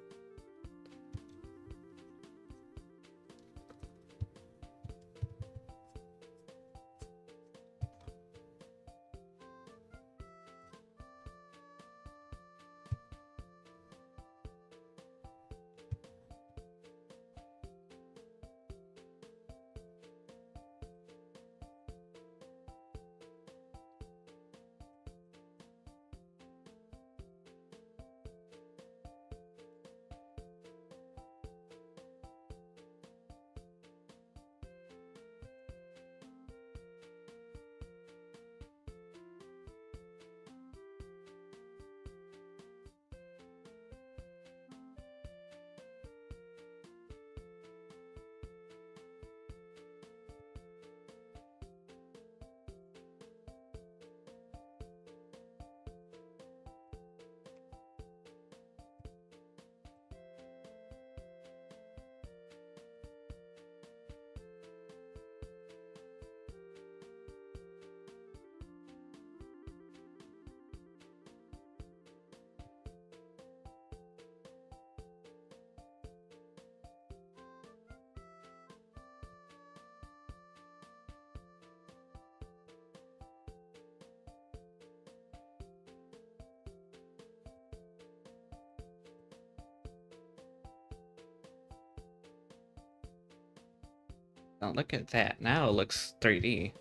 Now look at that. Now it looks 3D.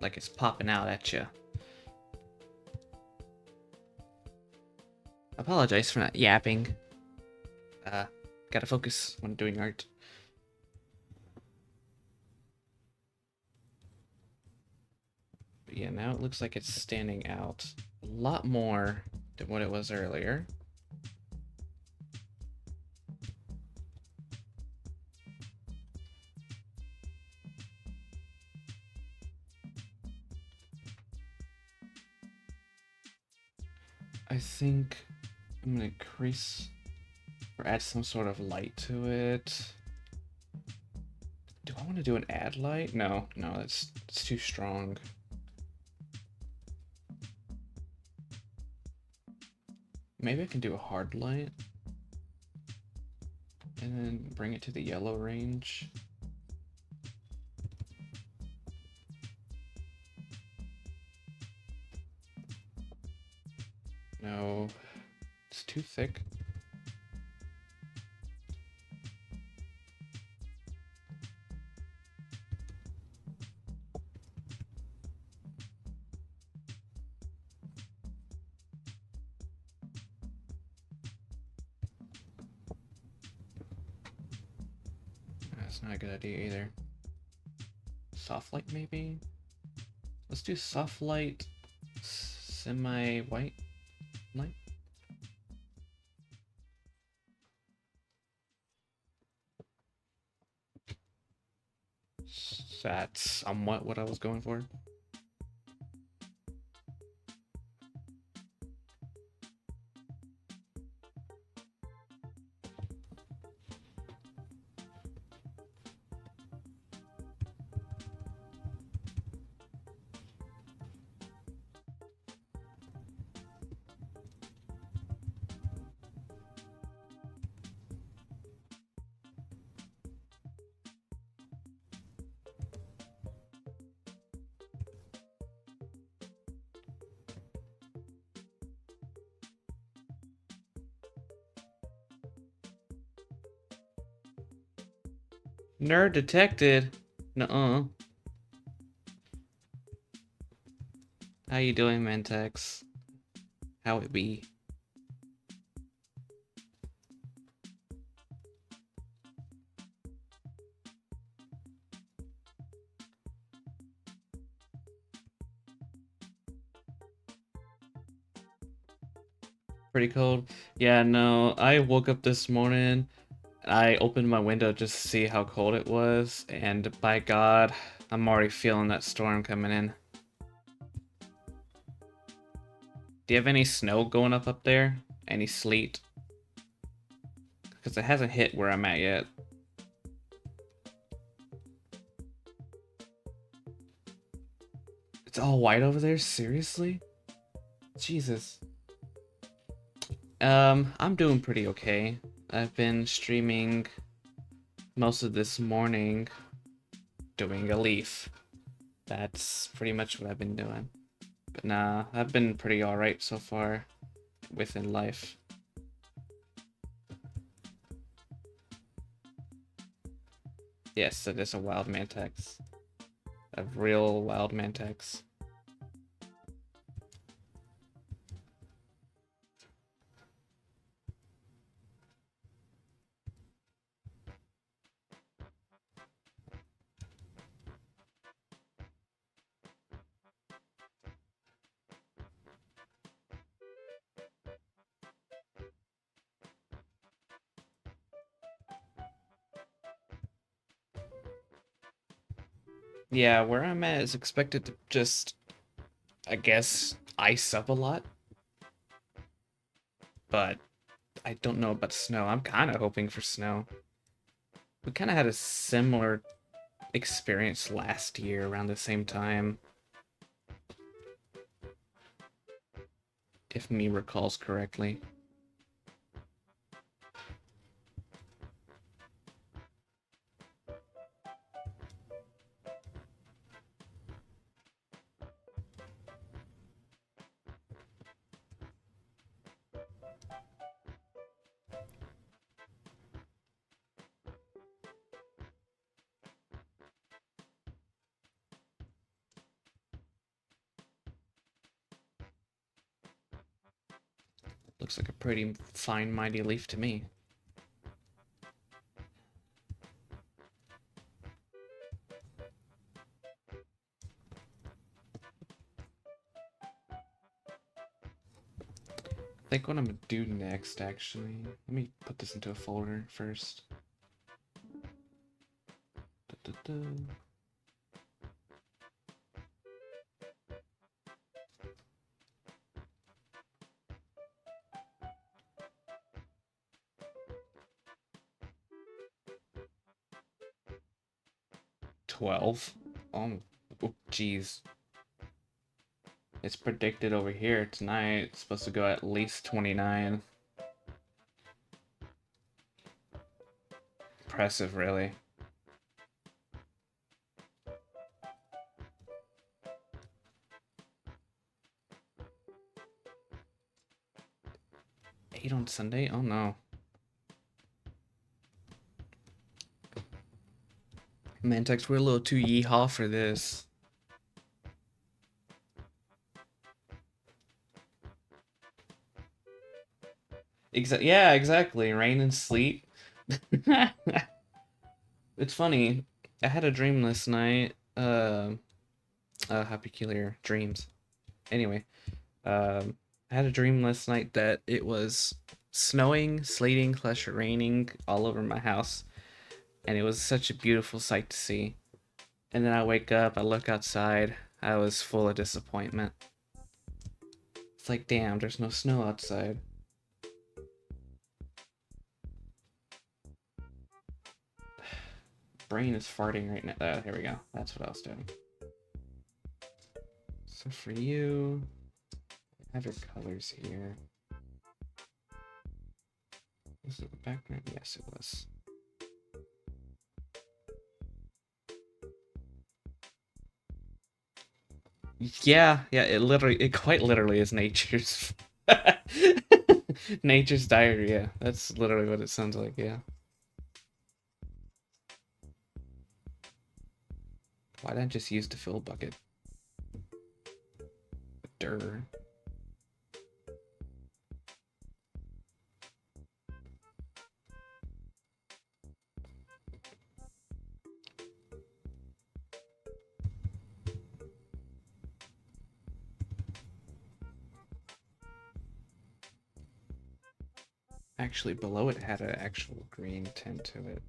Like it's popping out at you. Apologize for not yapping. Uh, Gotta focus when doing art. But yeah, now it looks like it's standing out a lot more than what it was earlier. I think I'm gonna increase or add some sort of light to it. Do I want to do an add light? No, it's too strong. Maybe I can do a hard light and then bring it to the yellow range. No, it's too thick. That's not a good idea either. Soft light maybe? Let's do soft light, semi-white light. That's somewhat what I was going for. Nerd detected. Nuh-uh. How you doing, Mentex? How it be? Pretty cold. Yeah, no, I woke up this morning. I opened my window just to see how cold it was, and by God, I'm already feeling that storm coming in. Do you have any snow going up there? Any sleet? Because it hasn't hit where I'm at yet. It's all white over there? Seriously? Jesus. I'm doing pretty okay. I've been streaming most of this morning doing a leaf. That's pretty much what I've been doing. But nah, I've been pretty alright so far within life. Yes, it is a wild mantex. A real wild mantex. Yeah, where I'm at is expected to just, I guess, ice up a lot. But I don't know about snow. I'm kind of hoping for snow. We kind of had a similar experience last year around the same time, if me recalls correctly. Looks like a pretty fine, mighty leaf to me. I think what I'm gonna do next, actually, let me put this into a folder first. Da, da, da. $12. Oh, geez. It's predicted over here tonight. It's supposed to go at least 29. Impressive, really. $8 on Sunday? Oh no. Mantex, we're a little too yeehaw for this. Yeah, exactly. Rain and sleet. It's funny. I had a dream last night. How peculiar dreams. Anyway, I had a dream last night that it was snowing, sleeting, / raining all over my house, and it was such a beautiful sight to see. And then I wake up, I look outside, I was full of disappointment. It's like, damn, there's no snow outside. Brain is farting right now. Here we go. That's what I was doing. So for you, I have your colors here. Was it the background? Yes, it was. Yeah, it quite literally is nature's nature's diarrhea. That's literally what it sounds like, yeah. Why didn't I just use the fill bucket? Durr. Actually, below it had an actual green tint to it.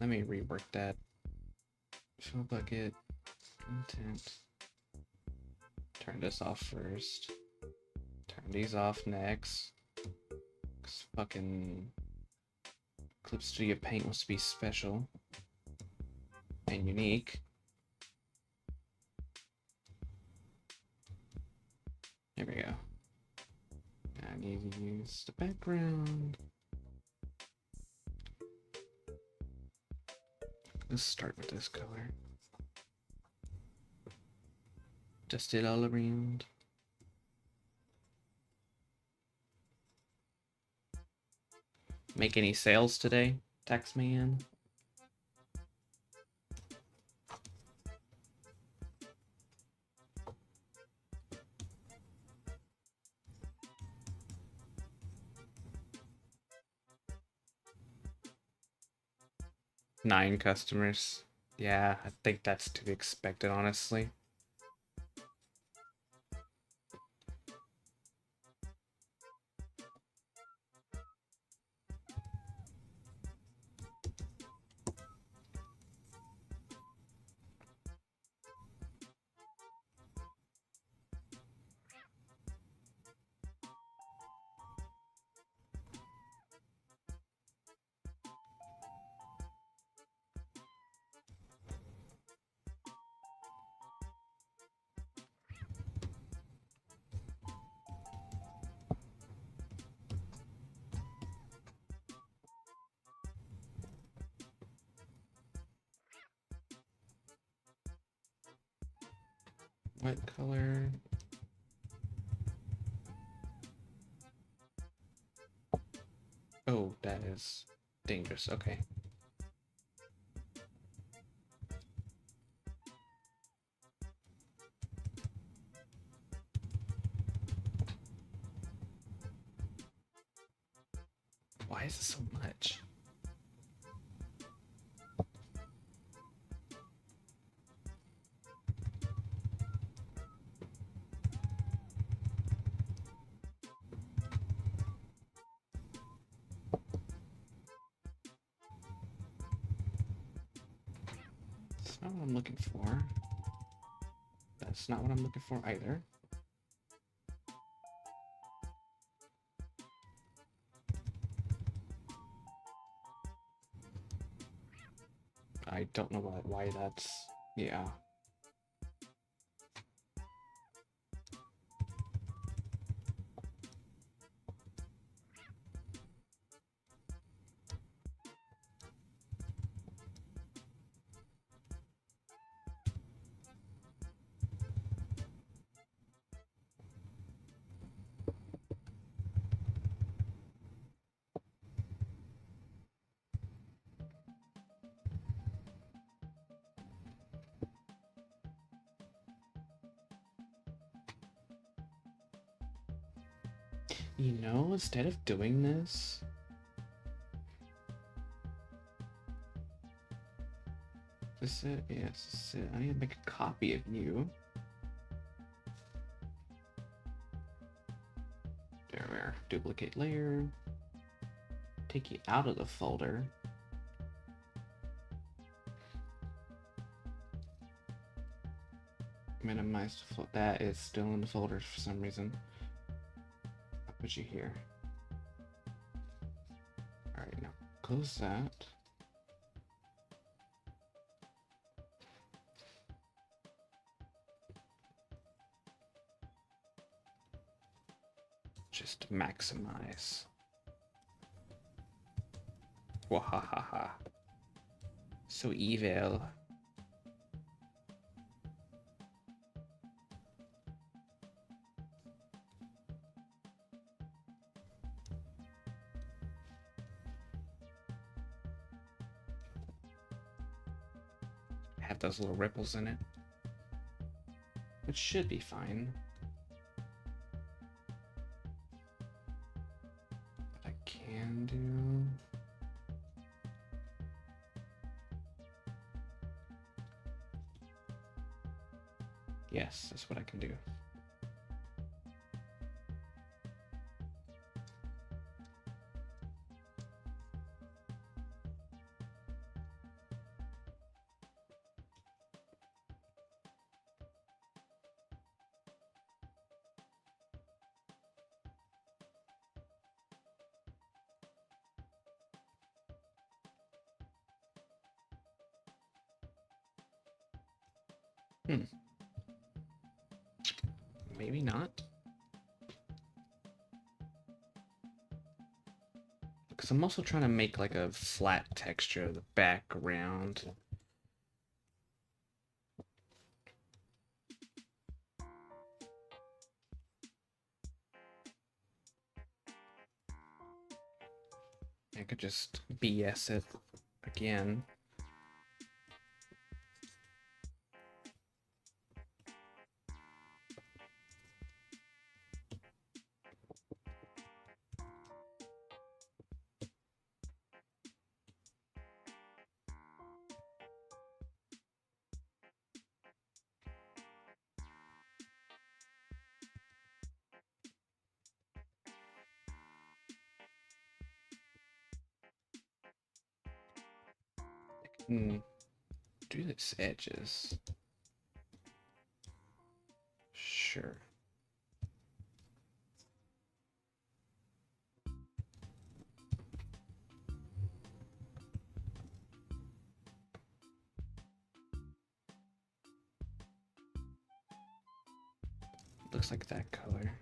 Let me rework that. Fill bucket, green tint. Turn this off first. Turn these off next. Cause fucking Clip Studio Paint wants to be special and unique. Here we go. I need to use the background. Let's start with this color. Dust it all around. Make any sales today, Taxman? Nine customers. Yeah, I think that's to be expected, honestly. What color? Oh, that is dangerous. Okay. Why is it so much? That's not what I'm looking for. That's not what I'm looking for either. I don't know why that's... Yeah. You know, instead of doing this... This is it? Yes, this is it. I need to make a copy of you. There, duplicate layer. Take you out of the folder. Minimize the folder. That is still in the folder for some reason. I'll put you here. Alright, now close that. Just maximize. Wahahaha. So evil. Have those little ripples in it, which should be fine. What I can do... Yes, that's what I can do. Maybe not. Because I'm also trying to make like a flat texture of the background. I could just BS it again. Do this edges. Sure. Looks like that color.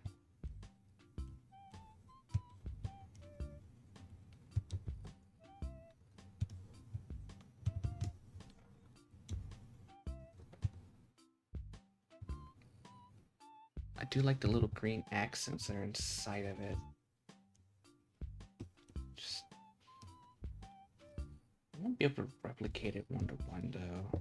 I do like the little green accents that are inside of it. Just... I won't be able to replicate it one-to-one though.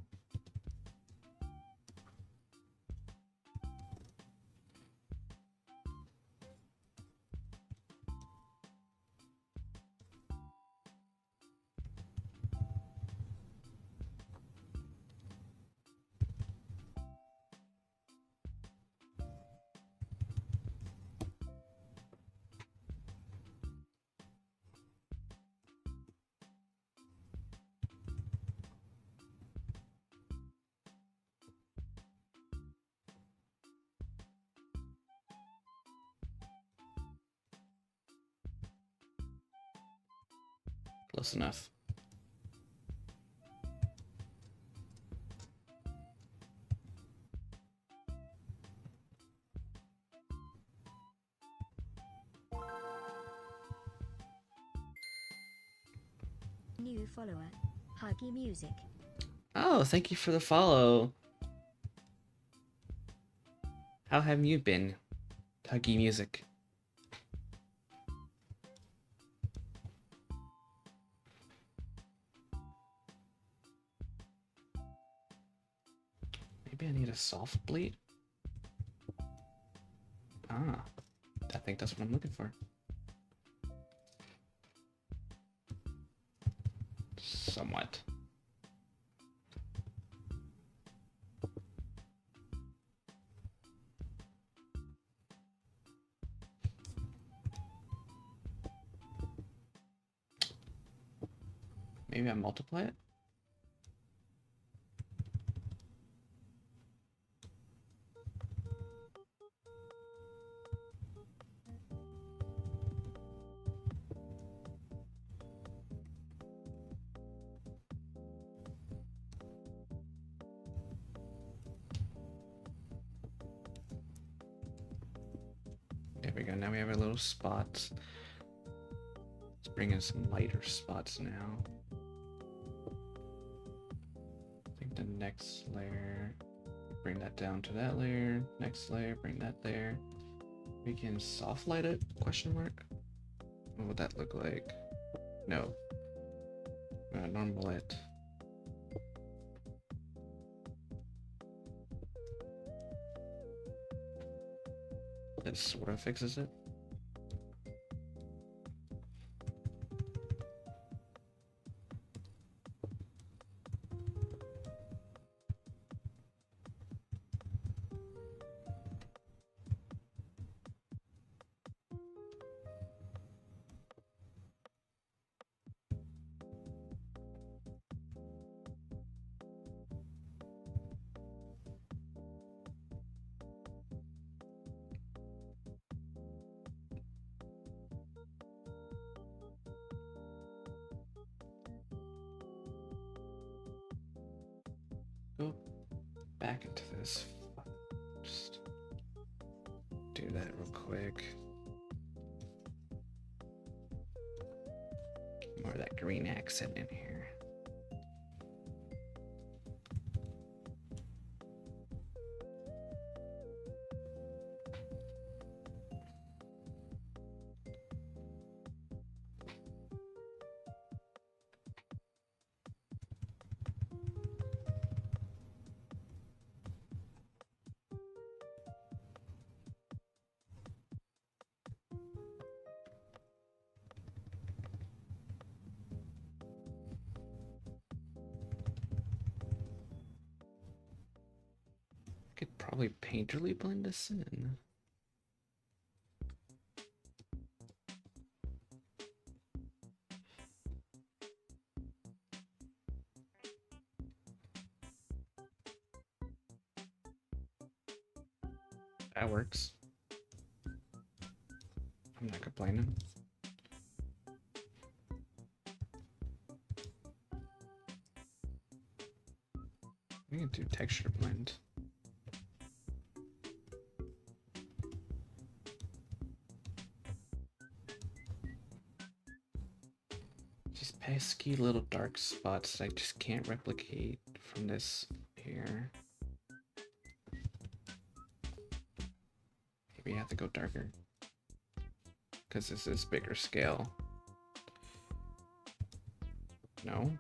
Close enough. New follower, Huggy Music. Oh, thank you for the follow. How have you been, Tuggy Music? Maybe I need a soft bleed? Ah, I think that's what I'm looking for. Somewhat. Maybe I multiply it? There we go, now we have our little spots. Let's bring in some lighter spots now. I think the next layer, bring that down to that layer. Next layer, bring that there. We can soft light it, question mark? What would that look like? No. Normal it. That sort of fixes it. Go back into this. Just do that real quick. More of that green accent in here. I could probably painterly blend this in. That works. I'm not complaining. We can do texture blend. Just pesky little dark spots I just can't replicate from this here. Maybe I have to go darker. Because this is bigger scale. No?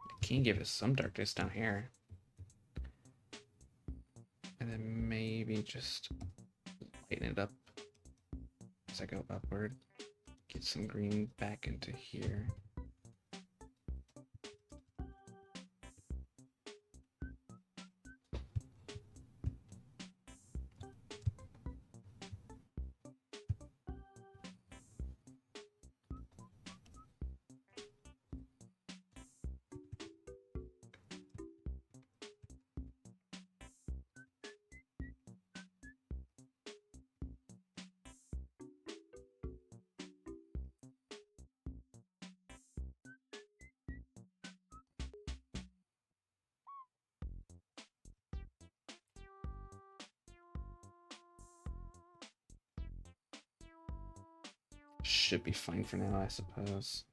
I can give it some darkness down here. And then maybe just lighten it up as I go upward. Get some green back into here. should be fine for now, I suppose.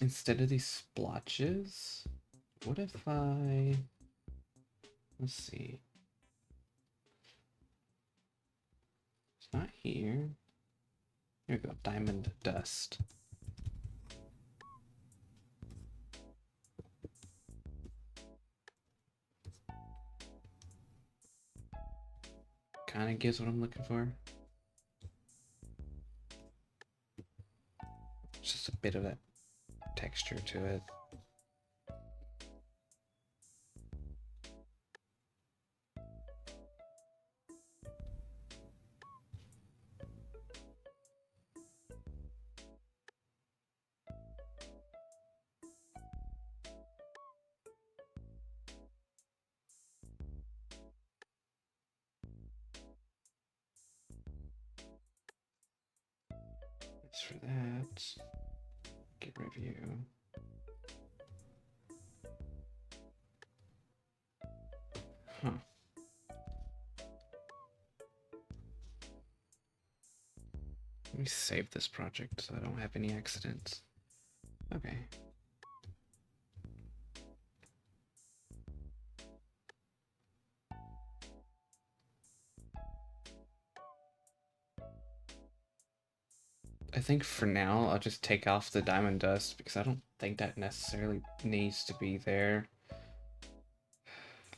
Instead of these splotches, what if I... Let's see. It's not here. Here we go, diamond dust. Kind of gives what I'm looking for. Just a bit of that texture to it. That's for that. Get review. Huh. Let me save this project so I don't have any accidents. Okay. I think for now I'll just take off the diamond dust because I don't think that necessarily needs to be there.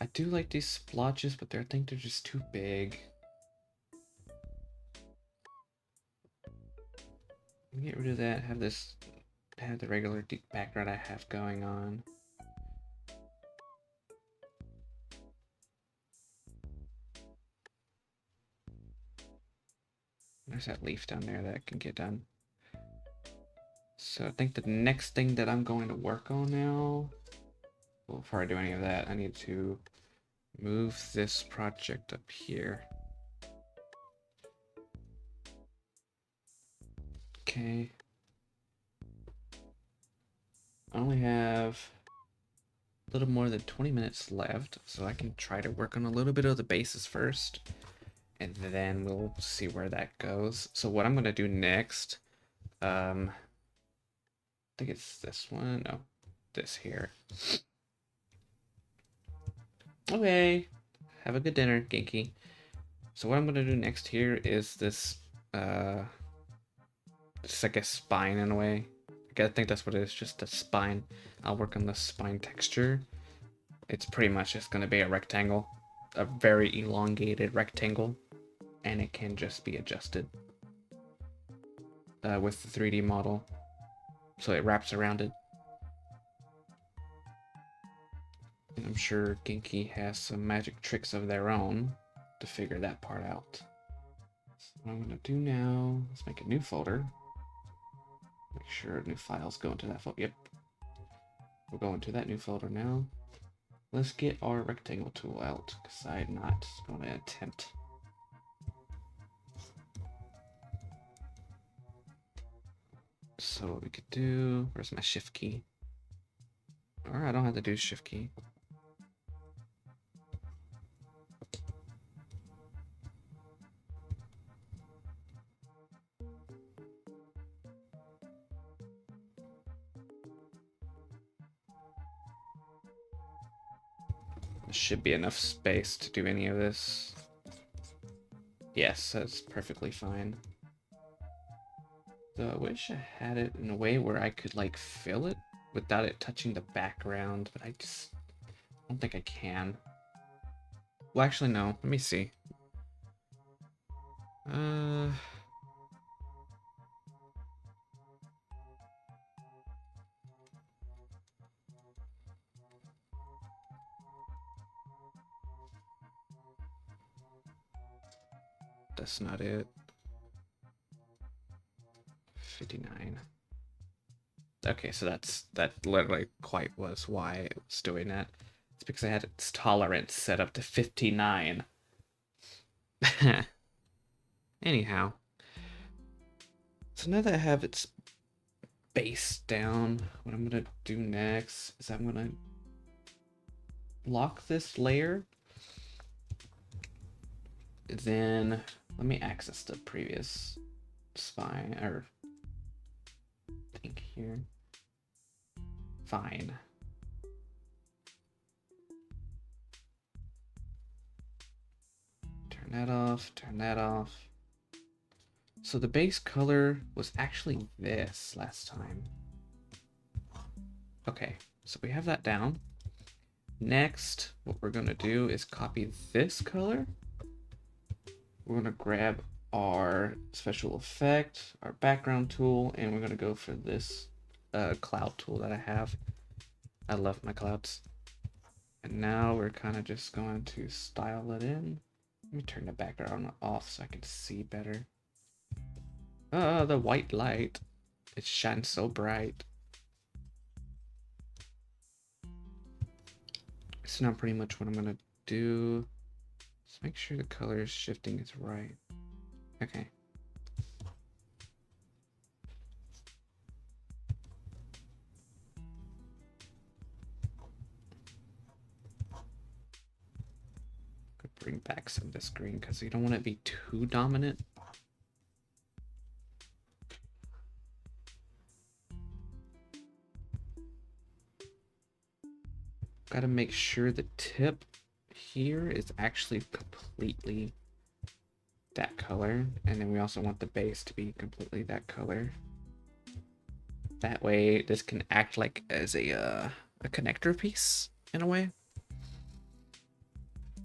I do like these splotches, but I think they're just too big. Get rid of that, have the regular deep background I have going on. There's that leaf down there that can get done. So I think the next thing that I'm going to work on now, well, before I do any of that, I need to move this project up here. Okay. I only have a little more than 20 minutes left, so I can try to work on a little bit of the bases first, and then we'll see where that goes. So what I'm gonna do next, I think it's this one, no, this here. Okay, have a good dinner, Genki. So what I'm gonna do next here is this, it's like a spine in a way. I think that's what it is, just a spine. I'll work on the spine texture. It's pretty much just gonna be a rectangle, a very elongated rectangle, and it can just be adjusted with the 3D model, so it wraps around it. And I'm sure Genki has some magic tricks of their own to figure that part out. So what I'm gonna do now, let's make a new folder. Make sure new files go into that folder. Yep. We'll go into that new folder now. Let's get our rectangle tool out, because I'm not going to attempt. So what we could do, where's my shift key? Or I don't have to do shift key. There should be enough space to do any of this. Yes, that's perfectly fine. Though I wish I had it in a way where I could like fill it without it touching the background, but I don't think I can. Well, actually, no. Let me see. That's not it. 59. Okay, so that literally quite was why it was doing that. It's because I had its tolerance set up to 59. Anyhow. So now that I have its base down, what I'm gonna do next is I'm gonna lock this layer Then let me access the previous spine or thing here. Fine. Turn that off, turn that off. So the base color was actually this last time. Okay, so we have that down. Next, what we're gonna do is copy this color. We're gonna grab our special effect, our background tool, and we're gonna go for this cloud tool that I have. I love my clouds. And now we're kind of just going to style it in. Let me turn the background off so I can see better. The white light. It shines so bright. So now pretty much what I'm gonna do is make sure the color shifting is right. Okay. Could bring back some of this green because you don't want it to be too dominant. Got to make sure the tip here is actually completely that color, and then we also want the base to be completely that color. That way this can act like as a connector piece in a way,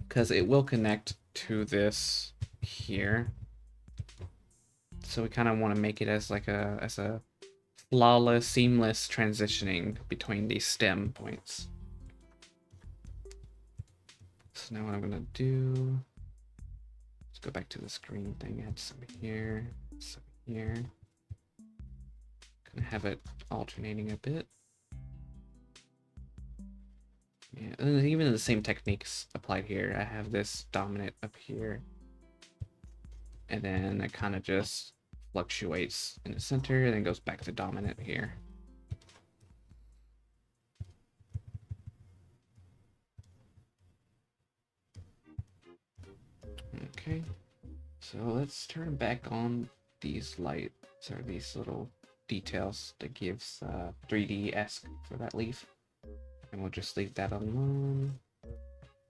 because it will connect to this here. So we kind of want to make it as like a flawless, seamless transitioning between these stem points. So now what I'm gonna do, let's go back to the screen thing. Add some here, some here. Gonna have it alternating a bit. Yeah, and even the same techniques applied here. I have this dominant up here, and then it kind of just fluctuates in the center, and then goes back to dominant here. Okay, so let's turn back on these lights or these little details that gives 3D-esque for that leaf, and we'll just leave that alone.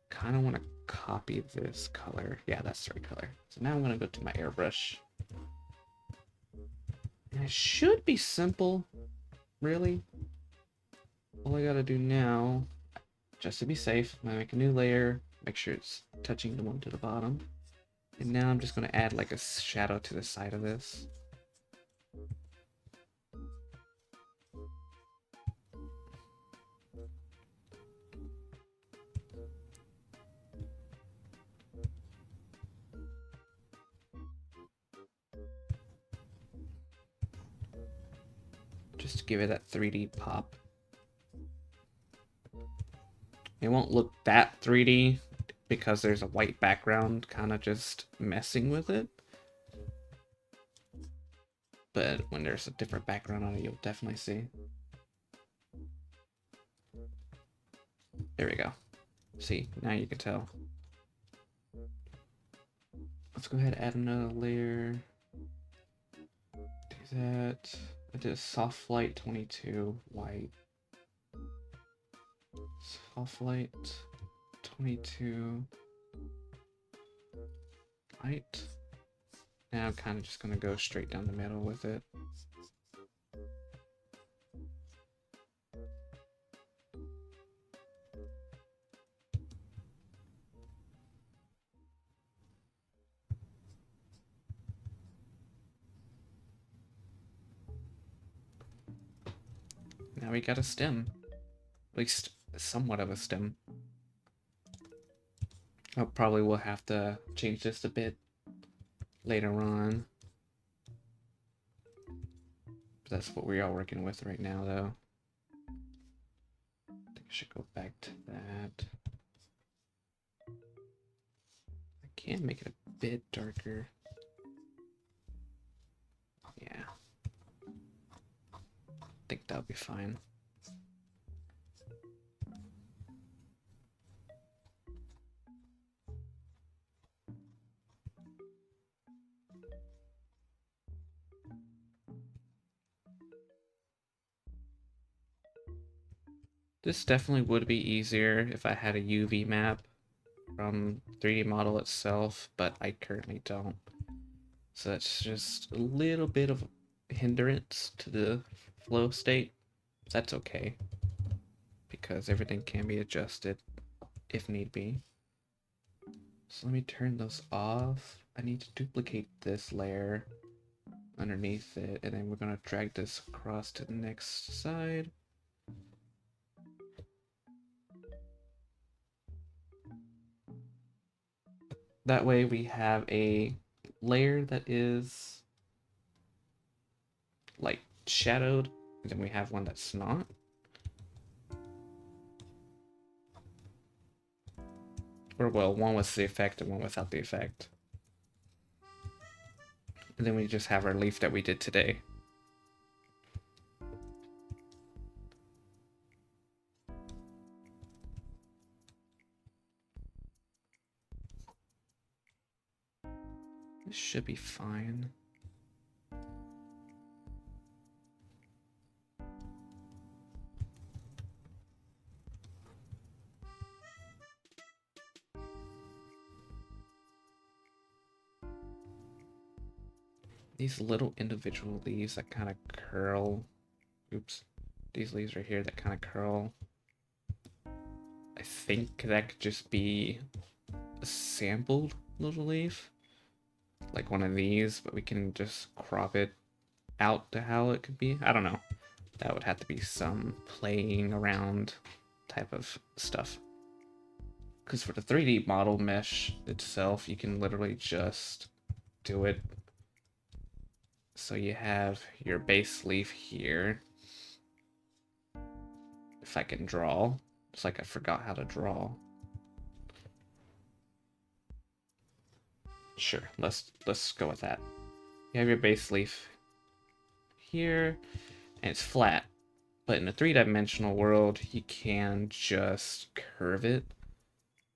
Kind of want to copy this color. Yeah, that's the right color. So now I'm going to go to my airbrush. And it should be simple, really. All I got to do now, just to be safe, I'm going to make a new layer, make sure it's touching the one to the bottom. And now I'm just going to add like a shadow to the side of this. Just to give it that 3D pop. It won't look that 3D because there's a white background kind of just messing with it. But when there's a different background on it, you'll definitely see. There we go. See, now you can tell. Let's go ahead and add another layer. Do that. I did a soft light 22 white. Soft light 22 white. Now I'm kind of just going to go straight down the middle with it. Now we got a stem. At least somewhat of a stem. I probably will have to change this a bit later on. But that's what we are working with right now, though. I think I should go back to that. I can make it a bit darker. Yeah. I think that'll be fine. This definitely would be easier if I had a UV map from 3D model itself, but I currently don't. So that's just a little bit of hindrance to the flow state. That's okay, because everything can be adjusted if need be. So let me turn those off. I need to duplicate this layer underneath it, and then we're gonna drag this across to the next side. That way we have a layer that is like shadowed, and then we have one that's not. Or well, one with the effect and one without the effect. And then we just have our leaf that we did today. This should be fine. These little individual leaves that kind of curl. Oops. These leaves right here that kind of curl. I think that could just be a sampled little leaf. Like one of these, but we can just crop it out to how it could be. I don't know. That would have to be some playing around type of stuff. Because for the 3D model mesh itself, you can literally just do it. So you have your base leaf here. If I can draw. It's like I forgot how to draw. Sure, let's go with that. You have your base leaf here, and it's flat. But in a three-dimensional world, you can just curve it.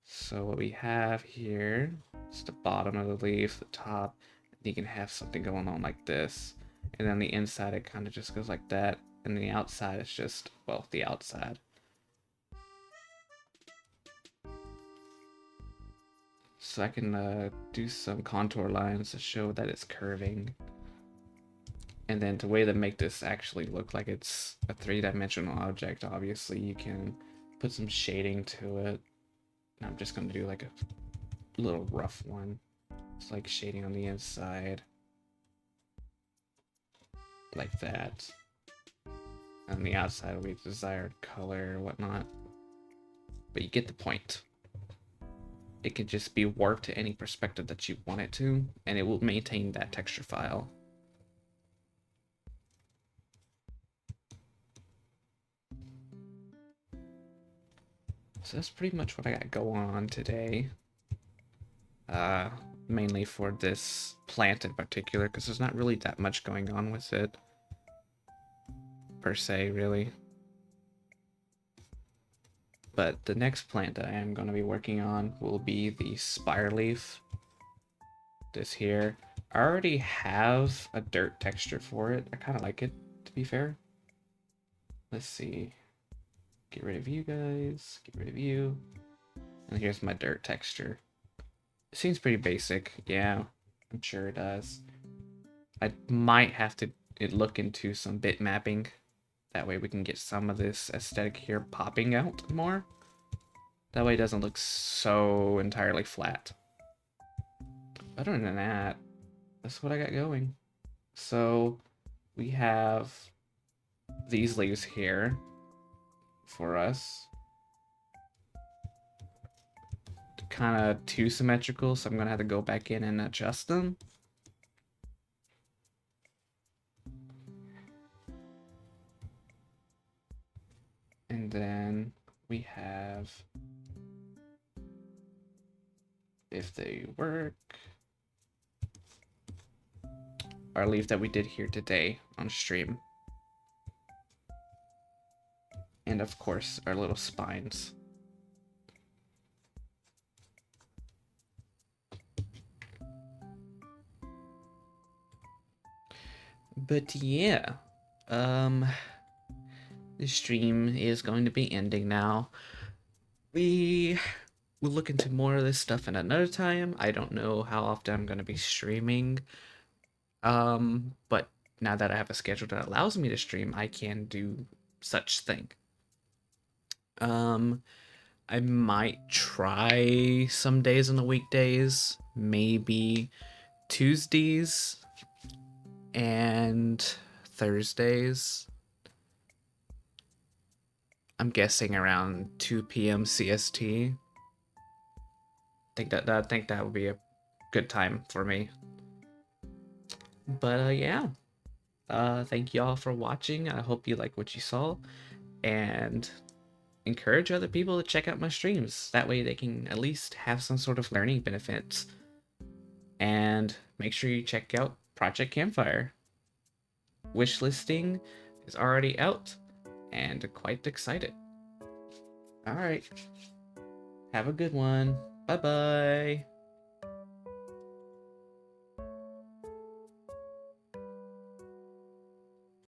So what we have here is the bottom of the leaf, the top, and you can have something going on like this. And then the inside, it kind of just goes like that. And the outside is just, well, the outside. So I can do some contour lines to show that it's curving. And then the way to make this actually look like it's a three-dimensional object, obviously, you can put some shading to it. And I'm just going to do like a little rough one. It's like shading on the inside. Like that. On the outside will be desired color or whatnot. But you get the point. It can just be warped to any perspective that you want it to, and it will maintain that texture file. So that's pretty much what I got going on today. Mainly for this plant in particular, because there's not really that much going on with it. Per se, really. But the next plant that I am going to be working on will be the spire leaf. This here. I already have a dirt texture for it. I kind of like it, to be fair. Let's see. Get rid of you guys. Get rid of you. And here's my dirt texture. It seems pretty basic. Yeah, I'm sure it does. I might have to look into some bit mapping. That way we can get some of this aesthetic here popping out more. That way it doesn't look so entirely flat. Other than that, that's what I got going. So we have these leaves here for us. Kind of too symmetrical, so I'm gonna have to go back in and adjust them. And then we have, if they work, our leaf that we did here today on stream. And of course, our little spines. But yeah, the stream is going to be ending now. We will look into more of this stuff in another time. I don't know how often I'm going to be streaming. But now that I have a schedule that allows me to stream, I can do such thing. I might try some days on the weekdays, maybe Tuesdays and Thursdays. I'm guessing around 2 p.m. CST. I think that would be a good time for me. But yeah. Thank y'all for watching. I hope you like what you saw, and encourage other people to check out my streams. That way they can at least have some sort of learning benefits. And make sure you check out Project Campfire. Wish listing is already out, and quite excited. All right. Have a good one. Bye bye.